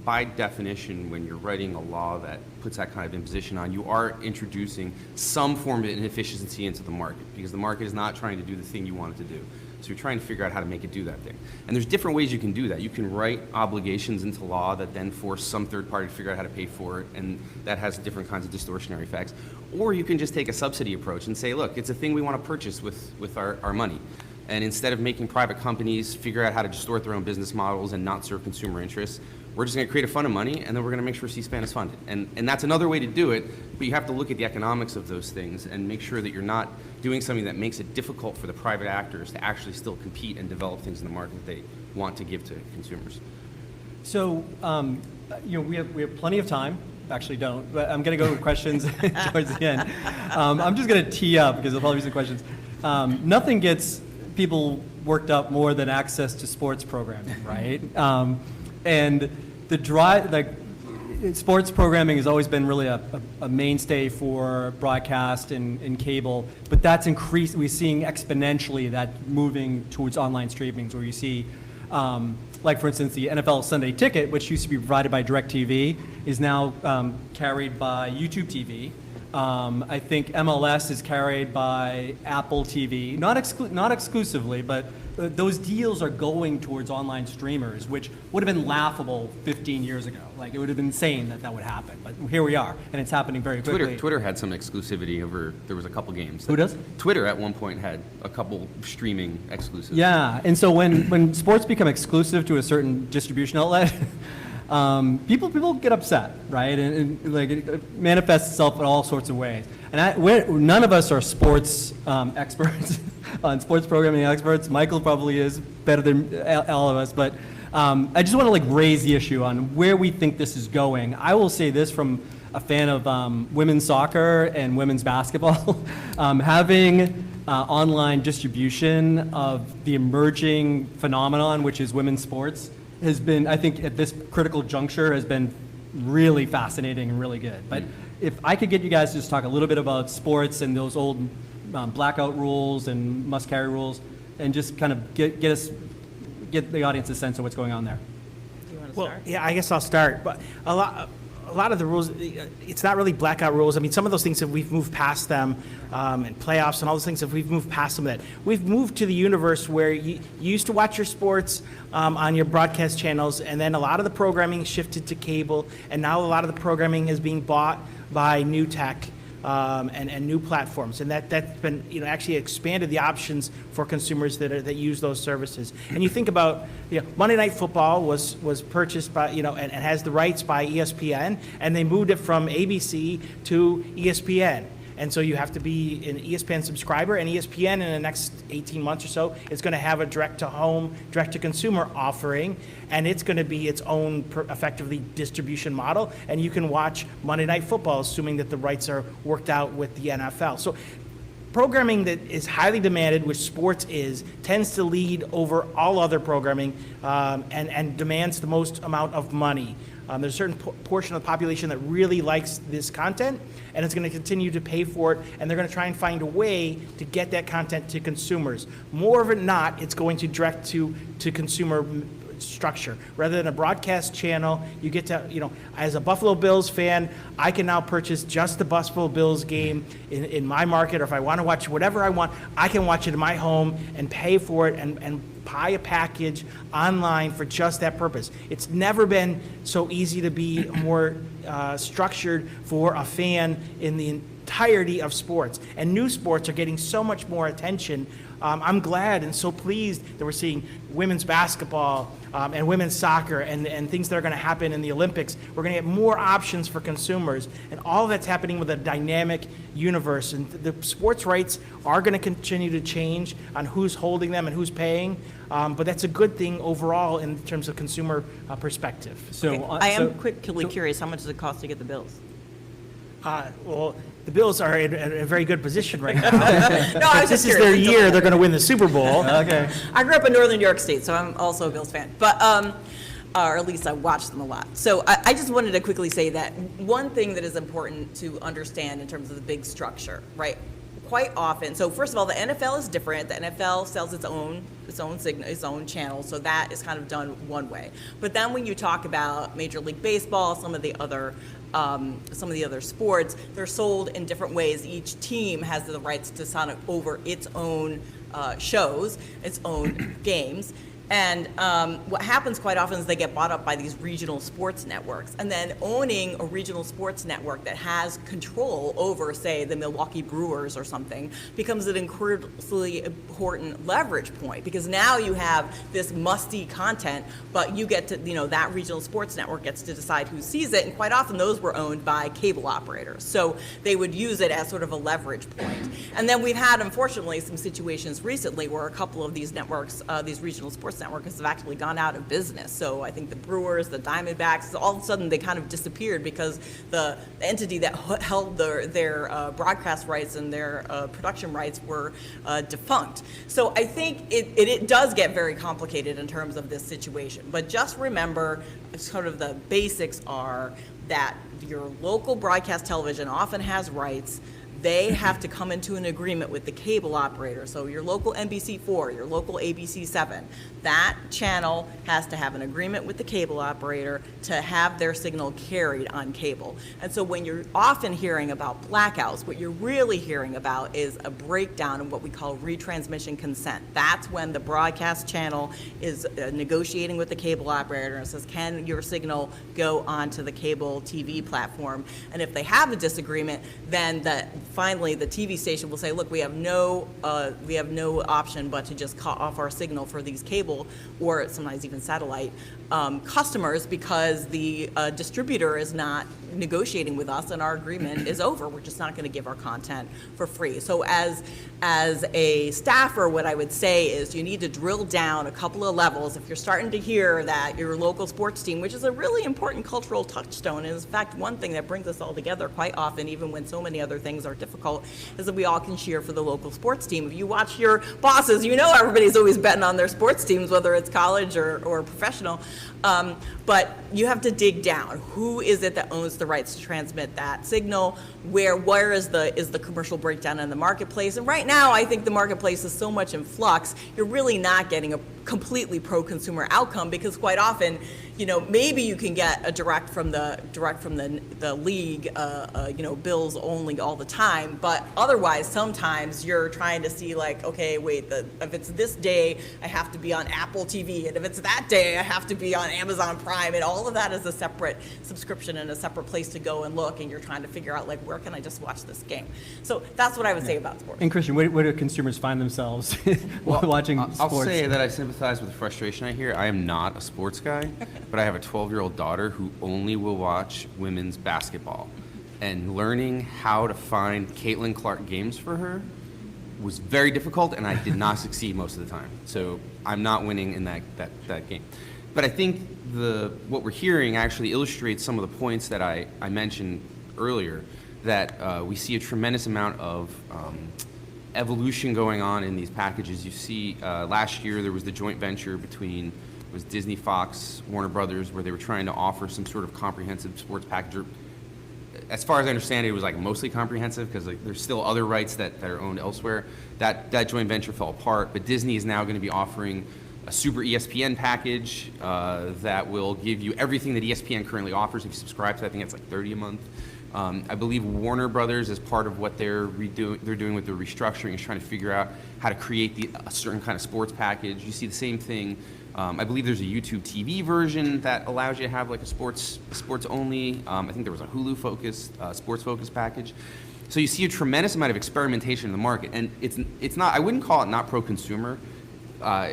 by definition, when you're writing a law that puts that kind of imposition on, you are introducing some form of inefficiency into the market, because the market is not trying to do the thing you want it to do. So you're trying to figure out how to make it do that thing. And there's different ways you can do that. You can write obligations into law that then force some third party to figure out how to pay for it, and that has different kinds of distortionary effects. Or you can just take a subsidy approach and say, look, it's a thing we want to purchase with our money. And instead of making private companies figure out how to distort their own business models and not serve consumer interests, we're just going to create a fund of money, and then we're going to make sure C-SPAN is funded. And that's another way to do it, but you have to look at the economics of those things and make sure that you're not doing something that makes it difficult for the private actors to actually still compete and develop things in the market that they want to give to consumers. So, we have plenty of time. Actually don't, but I'm going to go with questions towards the end. I'm just going to tee up because there'll probably be some questions. Nothing gets people worked up more than access to sports programming, right? And the drive, like, sports programming has always been really a mainstay for broadcast and cable, but that's increased. We're seeing exponentially that moving towards online streamings, where you see, like for instance, the NFL Sunday Ticket, which used to be provided by DirecTV, is now carried by YouTube TV. I think MLS is carried by Apple TV, not exclusively, but those deals are going towards online streamers, which would have been laughable 15 years ago. Like, it would have been insane that would happen, but here we are, and it's happening very quickly. Twitter had some exclusivity over, there was a couple games. Who does? Twitter at one point had a couple streaming exclusives. Yeah, and so when sports become exclusive to a certain distribution outlet, people get upset, right? And like it manifests itself in all sorts of ways. And none of us are sports experts, on sports programming experts. Michael probably is better than all of us, but I just want to raise the issue on where we think this is going. I will say this from a fan of women's soccer and women's basketball, having online distribution of the emerging phenomenon, which is women's sports, has been, I think at this critical juncture, has been really fascinating and really good. But if I could get you guys to just talk a little bit about sports and those old blackout rules and must-carry rules, and just kind of get the audience a sense of what's going on there. Do you want to Well, start? yeah, I guess I'll start, but a lot of the rules, it's not really blackout rules. I mean, some of those things that we've moved past them, and playoffs and all those things, that we've moved past them. That we've moved to the universe where you used to watch your sports on your broadcast channels, and then a lot of the programming shifted to cable, and now a lot of the programming is being bought by new tech. And new platforms, and that's been actually expanded the options for consumers that use those services. And you think about Monday Night Football was purchased by and has the rights by ESPN, and they moved it from ABC to ESPN. And so you have to be an ESPN subscriber, and ESPN in the next 18 months or so is going to have a direct-to-home, direct-to-consumer offering, and it's going to be its own effectively distribution model, and you can watch Monday Night Football, assuming that the rights are worked out with the NFL. So programming that is highly demanded, which sports tends to lead over all other programming, and demands the most amount of money. There's a certain portion of the population that really likes this content, and it's going to continue to pay for it, and they're going to try and find a way to get that content to consumers. More of it not, it's going to direct to consumer structure. Rather than a broadcast channel, you get to, as a Buffalo Bills fan, I can now purchase just the Buffalo Bills game in my market, or if I want to watch whatever I want, I can watch it in my home and pay for it and buy a package online for just that purpose. It's never been so easy to be more structured for a fan in the entirety of sports. And new sports are getting so much more attention. I'm glad and so pleased that we're seeing women's basketball and women's soccer and things that are going to happen in the Olympics. We're going to get more options for consumers, and all of that's happening with a dynamic universe. And the sports rights are going to continue to change on who's holding them and who's paying, but that's a good thing overall in terms of consumer perspective. So I am quickly curious, how much does it cost to get the bills? Well, the Bills are in a very good position right now. No, I was This just is curious. their year. They're going to win the Super Bowl. Okay. I grew up in northern New York State, so I'm also a Bills fan, but or at least I watched them a lot. So I just wanted to quickly say that one thing that is important to understand in terms of the big structure, right? Quite often, so first of all, the NFL is different. The NFL sells its own signal, its own channel, so that is kind of done one way. But then when you talk about Major League Baseball, some of the other sports, they're sold in different ways. Each team has the rights to sign over its own shows, its own games. And what happens quite often is they get bought up by these regional sports networks. And then owning a regional sports network that has control over, say, the Milwaukee Brewers or something becomes an incredibly important leverage point, because now you have this musty content, but you get to, that regional sports network gets to decide who sees it. And quite often those were owned by cable operators. So they would use it as sort of a leverage point. And then we've had, unfortunately, some situations recently where a couple of these networks, these regional sports networks, have actually gone out of business. So I think the Brewers, the Diamondbacks, all of a sudden they kind of disappeared because the entity that held their broadcast rights and their production rights were defunct. So I think it does get very complicated in terms of this situation. But just remember, sort of the basics are that your local broadcast television often has rights. They have to come into an agreement with the cable operator. So your local NBC4, your local ABC7, that channel has to have an agreement with the cable operator to have their signal carried on cable. And so when you're often hearing about blackouts, what you're really hearing about is a breakdown of what we call retransmission consent. That's when the broadcast channel is negotiating with the cable operator and says, can your signal go onto the cable TV platform? And if they have a disagreement, then finally the TV station will say, look, we have no option but to just cut off our signal for these cable or sometimes even satellite customers, because the distributor is not negotiating with us and our agreement is over. We're just not going to give our content for free. So as a staffer, what I would say is you need to drill down a couple of levels. If you're starting to hear that your local sports team, which is a really important cultural touchstone, and is in fact one thing that brings us all together quite often, even when so many other things are difficult is that we all can cheer for the local sports team. If you watch your bosses, you know everybody's always betting on their sports teams, whether it's college or professional. But you have to dig down. Who is it that owns the rights to transmit that signal? Where is the commercial breakdown in the marketplace? And right now, I think the marketplace is so much in flux, you're really not getting a completely pro-consumer outcome, because quite often, maybe you can get a direct from the league, bills only all the time, but otherwise, sometimes you're trying to see like, okay, wait, if it's this day, I have to be on Apple TV, and if it's that day, I have to be on Amazon Prime, and all of that is a separate subscription and a separate place to go and look, and you're trying to figure out, like, where can I just watch this game? So that's what I would say about sports. And Christian, where do consumers find themselves while watching sports? I'll say that I sympathize with the frustration I hear. I am not a sports guy, but I have a 12-year-old daughter who only will watch women's basketball. And learning how to find Caitlin Clark games for her was very difficult, and I did not succeed most of the time. So I'm not winning in that game. But I think what we're hearing actually illustrates some of the points that I mentioned earlier, that we see a tremendous amount of evolution going on in these packages. You see, last year there was the joint venture between Disney, Fox, Warner Brothers, where they were trying to offer some sort of comprehensive sports package. As far as I understand it was like mostly comprehensive, because there's still other rights that are owned elsewhere. That joint venture fell apart, but Disney is now going to be offering a super ESPN package that will give you everything that ESPN currently offers if you subscribe to. I think it's like $30 a month. I believe Warner Brothers, as part of what they're doing with the restructuring, is trying to figure out how to create a certain kind of sports package. You see the same thing. I believe there's a YouTube TV version that allows you to have like a sports only. I think there was a Hulu focused, sports focused package. So you see a tremendous amount of experimentation in the market, and it's not. I wouldn't call it not pro-consumer.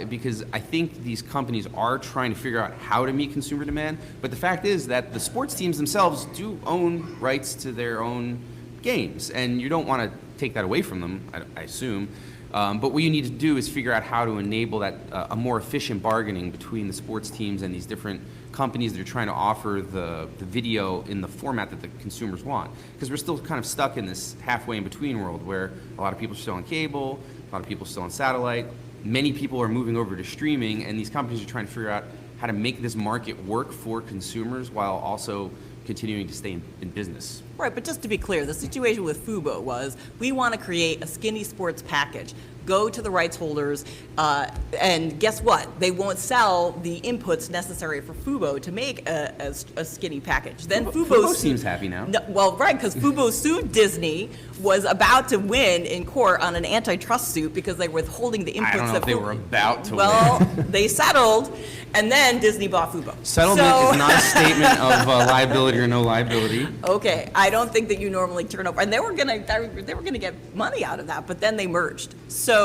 Because I think these companies are trying to figure out how to meet consumer demand. But the fact is that the sports teams themselves do own rights to their own games, and you don't want to take that away from them, I assume. But what you need to do is figure out how to enable that a more efficient bargaining between the sports teams and these different companies that are trying to offer the video in the format that the consumers want. Because we're still kind of stuck in this halfway in between world where a lot of people are still on cable, a lot of people are still on satellite. Many people are moving over to streaming, and these companies are trying to figure out how to make this market work for consumers while also continuing to stay in business. Right, but just to be clear, the situation with Fubo was, we want to create a skinny sports package. Go to the rights holders, and guess what? They won't sell the inputs necessary for Fubo to make a skinny package. Then Fubo seems happy now. No, well, right, because Fubo sued Disney, was about to win in court on an antitrust suit because they were withholding the inputs. I don't know if they were about to win. Well, they settled, and then Disney bought Fubo. Settlement is not a statement of liability or no liability. Okay, I don't think that you normally turn over, and they were gonna get money out of that, but then they merged. So,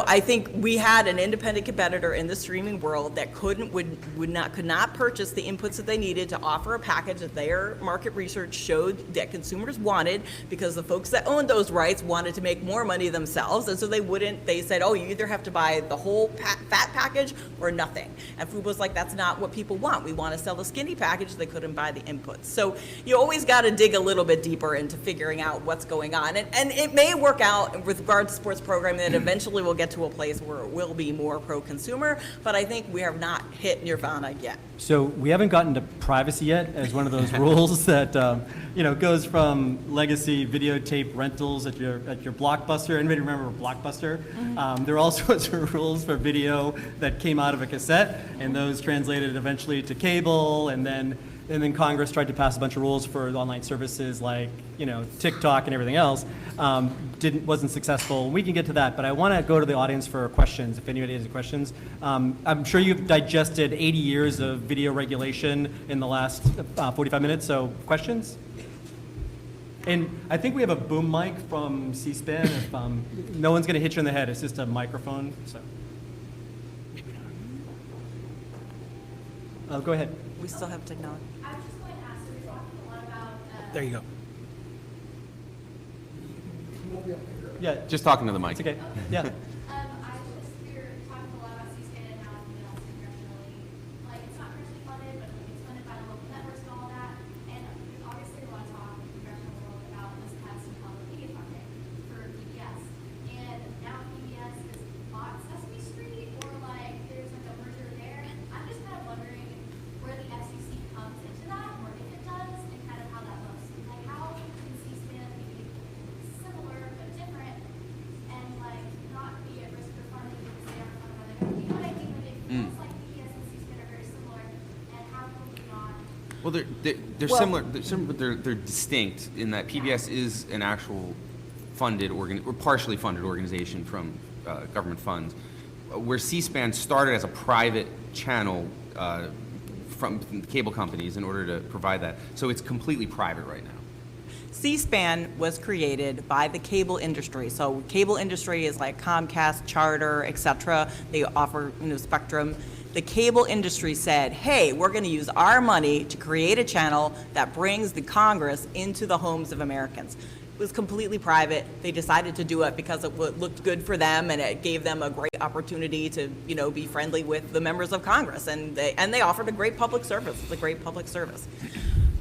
I think we had an independent competitor in the streaming world that could not purchase the inputs that they needed to offer a package that their market research showed that consumers wanted, because the folks that owned those rights wanted to make more money themselves, and so they said, oh, you either have to buy the whole fat package or nothing. And Fubo's like, that's not what people want. We want to sell the skinny package. They couldn't buy the inputs. So you always got to dig a little bit deeper into figuring out what's going on. And it may work out with regard to sports programming that eventually we'll get to a place where it will be more pro-consumer, but I think we have not hit nirvana yet. So we haven't gotten to privacy yet as one of those rules that goes from legacy videotape rentals at your Blockbuster. Anybody remember Blockbuster? Mm-hmm. There are all sorts of rules for video that came out of a cassette, and those translated eventually to cable, and then Congress tried to pass a bunch of rules for online services like TikTok and everything else. Wasn't successful. We can get to that, but I want to go to the audience for questions, if anybody has any questions. I'm sure you've digested 80 years of video regulation in the last 45 minutes, so questions? And I think we have a boom mic from C-SPAN. If no one's going to hit you in the head, it's just a microphone. So, go ahead. We still have technology. I was just going to ask, so we're talking a lot about... There you go. Yeah, Just talking to the mic. it's okay. Yeah. we were talking a lot about C-SPAN and how it's been also congressionally, like, it's not congressionally funded, but it's funded by the local networks and all that. And there's obviously a lot of talk in the congressional world about this has some public Well, they're Well- similar, but they're distinct in that PBS is an actual funded or partially funded organization from government funds, where C-SPAN started as a private channel from cable companies in order to provide that. So it's completely private right now. C-SPAN was created by the cable industry. So cable industry is like Comcast, Charter, et cetera. They offer, spectrum. The cable industry said, hey, we're going to use our money to create a channel that brings the Congress into the homes of Americans. It was completely private. They decided to do it because it looked good for them, and it gave them a great opportunity to, be friendly with the members of Congress. And they offered a great public service. It's a great public service.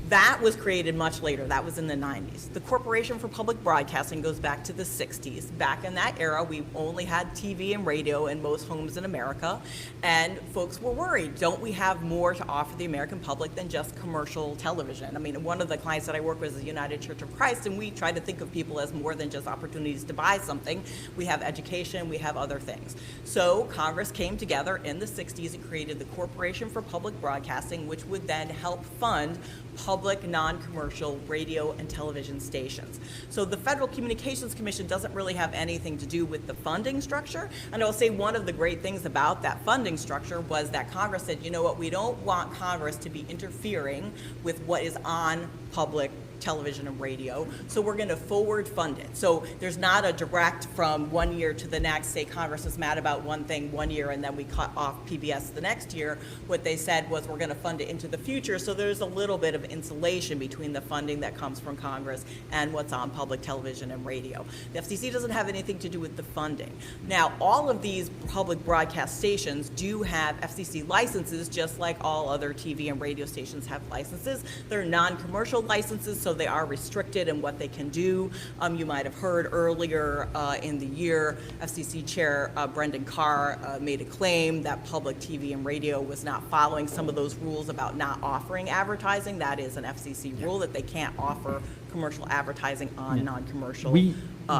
That was created much later. That was in the 90s. The Corporation for Public Broadcasting goes back to the 60s. Back in that era, we only had TV and radio in most homes in America, and folks were worried. Don't we have more to offer the American public than just commercial television? I mean, one of the clients that I work with is the United Church of Christ, and we try to think of people as more than just opportunities to buy something. We have education, we have other things. So Congress came together in the 60s and created the Corporation for Public Broadcasting, which would then help fund public non-commercial radio and television stations. So the Federal Communications Commission doesn't really have anything to do with the funding structure. And I'll say one of the great things about that funding structure was that Congress said, you know what, we don't want Congress to be interfering with what is on public television and radio, so we're going to forward fund it. So there's not a direct from one year to the next, say Congress is mad about one thing one year and then we cut off PBS the next year. What they said was we're going to fund it into the future, so there's a little bit of insulation between the funding that comes from Congress and what's on public television and radio. The FCC doesn't have anything to do with the funding. Now, all of these public broadcast stations do have FCC licenses, just like all other TV and radio stations have licenses. They're non-commercial licenses, so they are restricted in what they can do. You might have heard earlier in the year, FCC Chair Brendan Carr made a claim that public TV and radio was not following some of those rules about not offering advertising. That is an FCC rule that they can't offer commercial advertising on non-commercial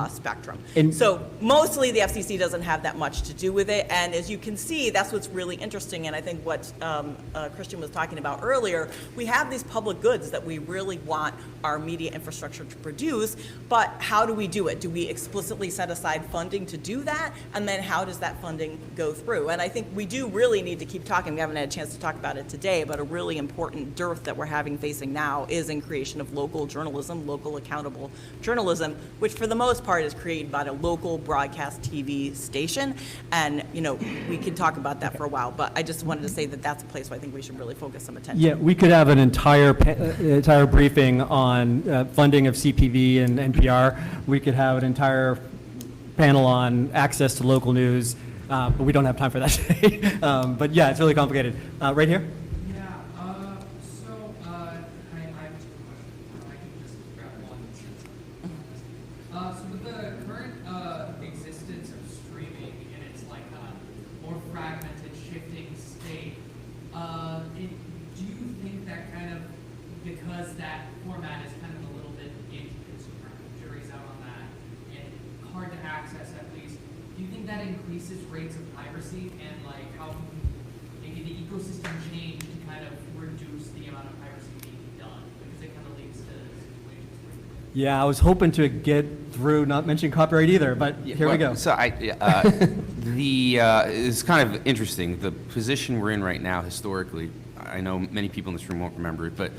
spectrum. So mostly the FCC doesn't have that much to do with it, and as you can see, that's what's really interesting, and I think what Christian was talking about earlier, we have these public goods that we really want our media infrastructure to produce, but how do we do it? Do we explicitly set aside funding to do that, and then how does that funding go through? And I think we do really need to keep talking. We haven't had a chance to talk about it today, but a really important dearth that we're facing now is in creation of local journalism, local accountable journalism, which for the most part is created by a local broadcast TV station. And, we can talk about that for a while, but I just wanted to say that that's a place where I think we should really focus some attention. Yeah, we could have an entire briefing on funding of CPV and NPR. We could have an entire panel on access to local news, but we don't have time for that today. But yeah, it's really complicated. Right here? Yeah, so I have two questions. I can just grab one since so with the current existence of streaming in its more fragmented, shifting state, do you think that because that format is kind of a little bit anti-consumer, jury's out on that, and hard to access at least, do you think that increases rates of piracy, and how can maybe the ecosystem change to kind of reduce the amount of piracy being done, because it kind of leads to situations where Yeah, I was hoping to get through, not mention copyright either, but here we go. So it's kind of interesting. The position we're in right now, historically, I know many people in this room won't remember it, but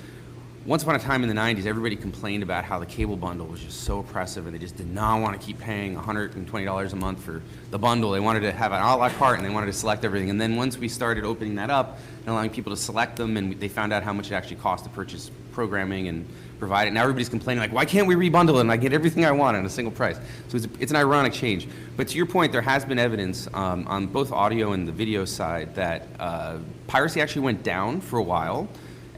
once upon a time in the 90s, everybody complained about how the cable bundle was just so oppressive, and they just did not want to keep paying $120 a month for the bundle. They wanted to have an a la carte, and they wanted to select everything. And then once we started opening that up and allowing people to select them, and they found out how much it actually cost to purchase programming and provide it. Now everybody's complaining, why can't we rebundle it and I get everything I want at a single price? So it's an ironic change. But to your point, there has been evidence on both audio and the video side that piracy actually went down for a while.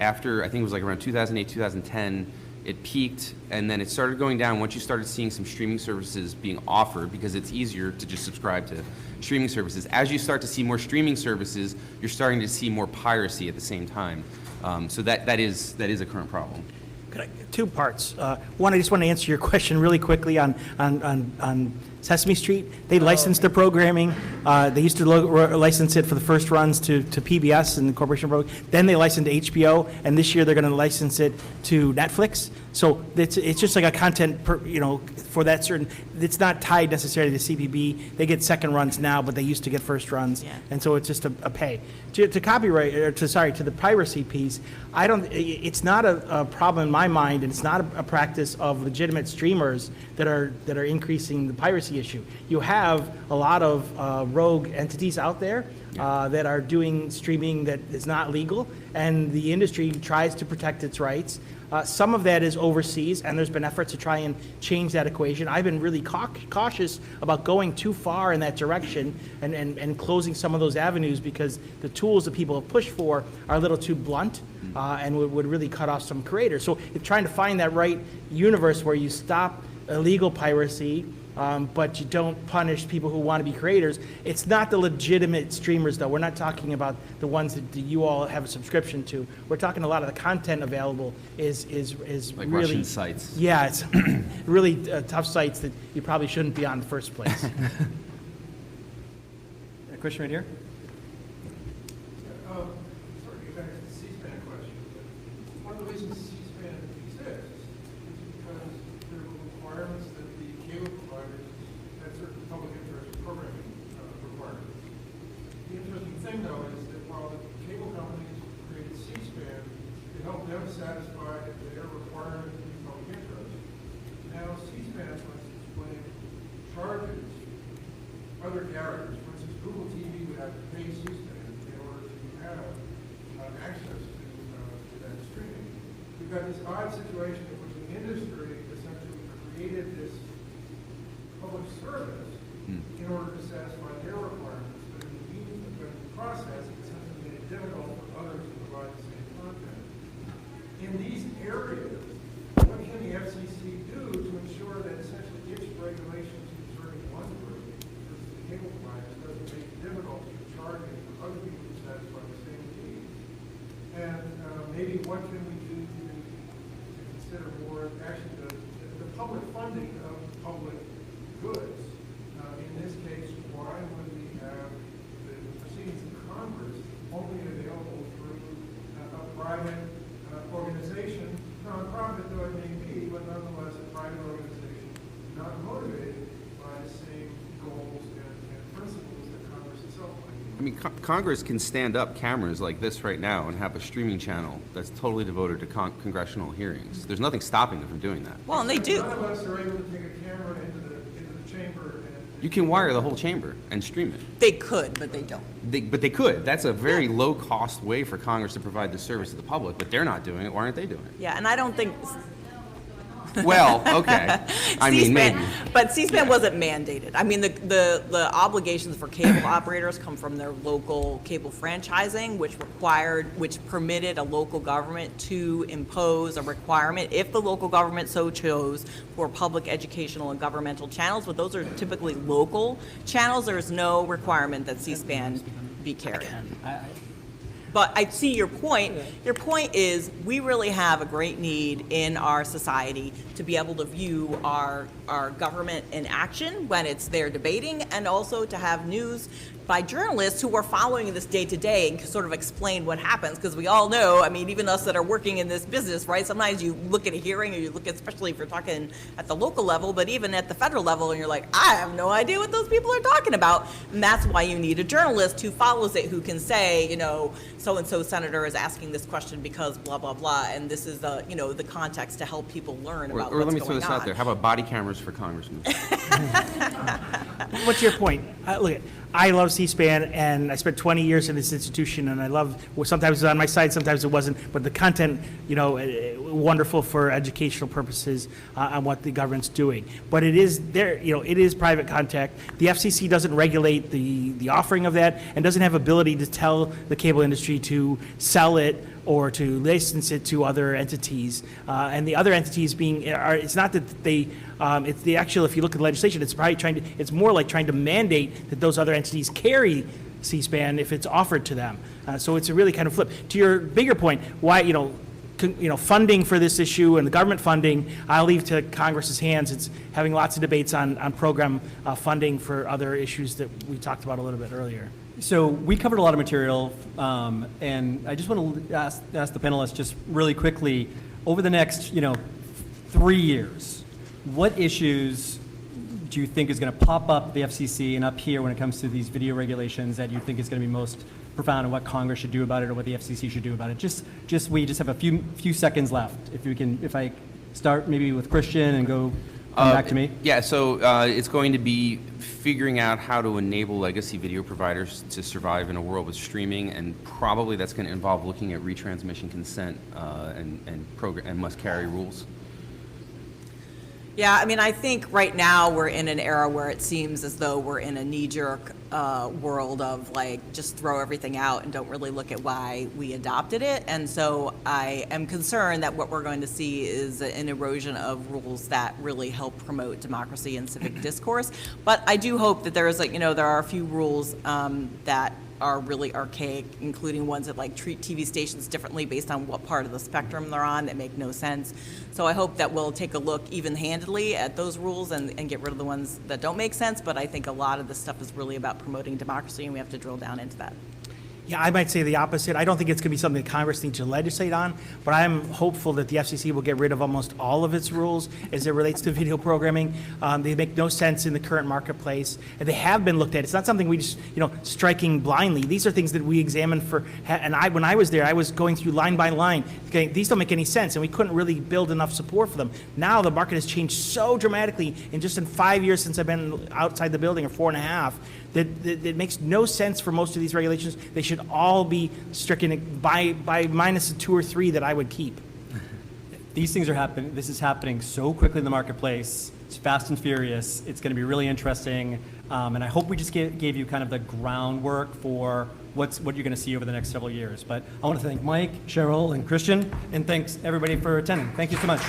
After, I think it was around 2008, 2010, it peaked, and then it started going down once you started seeing some streaming services being offered, because it's easier to just subscribe to streaming services. As you start to see more streaming services, you're starting to see more piracy at the same time. So that is a current problem. Two parts. One, I just want to answer your question really quickly on Sesame Street. They licensed their programming. They used to license it for the first runs to PBS and the Corporation of Broadcasting. Then they licensed to HBO, and this year they're going to license it to Netflix. So it's just like a content, for that certain, it's not tied necessarily to CPB. They get second runs now, but they used to get first runs. Yeah. And so it's just a pay. To copyright, or to the piracy piece, it's not a problem in my mind, and it's not a practice of legitimate streamers that are increasing the piracy issue. You have a lot of rogue entities out there that are doing streaming that is not legal, and the industry tries to protect its rights. Some of that is overseas, and there's been efforts to try and change that equation. I've been really cautious about going too far in that direction and closing some of those avenues, because the tools that people have pushed for are a little too blunt and would really cut off some creators. So it's trying to find that right universe where you stop illegal piracy, but you don't punish people who want to be creators. It's not the legitimate streamers, though. We're not talking about the ones that you all have a subscription to. We're talking a lot of the content available is Like really Russian sites. Yeah, it's really tough sites that you probably shouldn't be on in the first place. A question right here. Sorry to get back to the C-SPAN question, but one of the reasons C-SPAN exists is because there were requirements that the cable providers had certain public interest programming requirements. The interesting thing, though, is that while the cable companies created C-SPAN to help them satisfy their requirement to be public interest, now C-SPAN, for instance, when it charges other carriers, for instance, Google TV would have to pay C-SPAN in order to have access to that streaming. We've got this odd situation in which the industry essentially created this public service in order to satisfy their requirements, but in the process, it essentially made it difficult for others to provide the same content. In these areas, what can the FCC do to ensure that essentially its regulations concerning one group versus the cable providers doesn't make it difficult to charging for other people to satisfy the same needs? And maybe what can we do to consider more actually the public funding of public goods? In this case, why would we have the proceedings in Congress only available through a private organization, nonprofit though it may be, but nonetheless a private organization not motivated by the same goals and principles that Congress itself might be? I mean, Congress can stand up cameras like this right now and have a streaming channel that's totally devoted to congressional hearings. There's nothing stopping them from doing that. Well, and they do. None of us are able to take a camera into the chamber and You can wire the whole chamber and stream it. They could, but they don't. But they could. That's a very low-cost way for Congress to provide the service to the public, but they're not doing it. Why aren't they doing it? Yeah, and I don't think. Well, okay. I mean, C-SPAN, maybe. but C-SPAN wasn't mandated. I mean, the obligations for cable operators come from their local cable franchising, which permitted a local government to impose a requirement, if the local government so chose, for public educational and governmental channels, but those are typically local channels. There's no requirement that C-SPAN be carried. But I see your point. Your point is we really have a great need in our society to be able to view our government in action when it's there debating, and also to have news by journalists who are following this day to day and can sort of explain what happens. Because we all know, I mean, even us that are working in this business, right? Sometimes you look at a hearing, or you look at, especially if you're talking at the local level, but even at the federal level, and you're like, I have no idea what those people are talking about. And that's why you need a journalist who follows it, who can say, you know, so-and-so senator is asking this question because blah, blah, blah, and this is the, you know, the context to help people learn about Or what's let me throw going this on. out there. How about body cameras for congressmen? What's your point? Look, I love C-SPAN, and I spent 20 years in this institution, and I love, well, sometimes it's on my side, sometimes it wasn't, but the content, you know, wonderful for educational purposes on what the government's doing. But it is there, you know, it is private contact. The FCC doesn't regulate the offering of that, and doesn't have ability to tell the cable industry to sell it or to license it to other entities. And the other entities it's not that they, it's the actual, if you look at the legislation, it's probably it's more like trying to mandate that those other entities carry C-SPAN if it's offered to them. So it's a really kind of flip. To your bigger point, why, you know, funding for this issue and the government funding, I'll leave to Congress's hands. It's having lots of debates on program funding for other issues that we talked about a little bit earlier. So we covered a lot of material, and I just want to ask the panelists just really quickly, over the next, 3 years, what issues do you think is going to pop up at the FCC and up here when it comes to these video regulations that you think is going to be most profound, and what Congress should do about it or what the FCC should do about it? We just have a few seconds left. If I start maybe with Christian and come back to me. Yeah, so it's going to be figuring out how to enable legacy video providers to survive in a world with streaming, and probably that's going to involve looking at retransmission consent and must-carry rules. Yeah, I mean, I think right now we're in an era where it seems as though we're in a knee-jerk world of like just throw everything out and don't really look at why we adopted it. And so I am concerned that what we're going to see is an erosion of rules that really help promote democracy and civic discourse. But I do hope that there is there are a few rules that are really archaic, including ones that like treat TV stations differently based on what part of the spectrum they're on that make no sense. So I hope that we'll take a look even-handedly at those rules and get rid of the ones that don't make sense, but I think a lot of this stuff is really about promoting democracy, and we have to drill down into that. Yeah, I might say the opposite. I don't think it's going to be something that Congress needs to legislate on, but I'm hopeful that the FCC will get rid of almost all of its rules as it relates to video programming. They make no sense in the current marketplace, and they have been looked at. It's not something we just, striking blindly. These are things that we examine for, and when I was there, I was going through line by line. Okay, these don't make any sense, and we couldn't really build enough support for them. Now the market has changed so dramatically in 5 years since I've been outside the building, or 4.5, that it makes no sense for most of these regulations. They should all be stricken by minus the 2 or 3 that I would keep. These things are happening. This is happening so quickly in the marketplace. It's fast and furious. It's going to be really interesting. And I hope we just gave you kind of the groundwork for what you're going to see over the next several years. But I want to thank Mike, Cheryl, and Christian, and thanks everybody for attending. Thank you so much.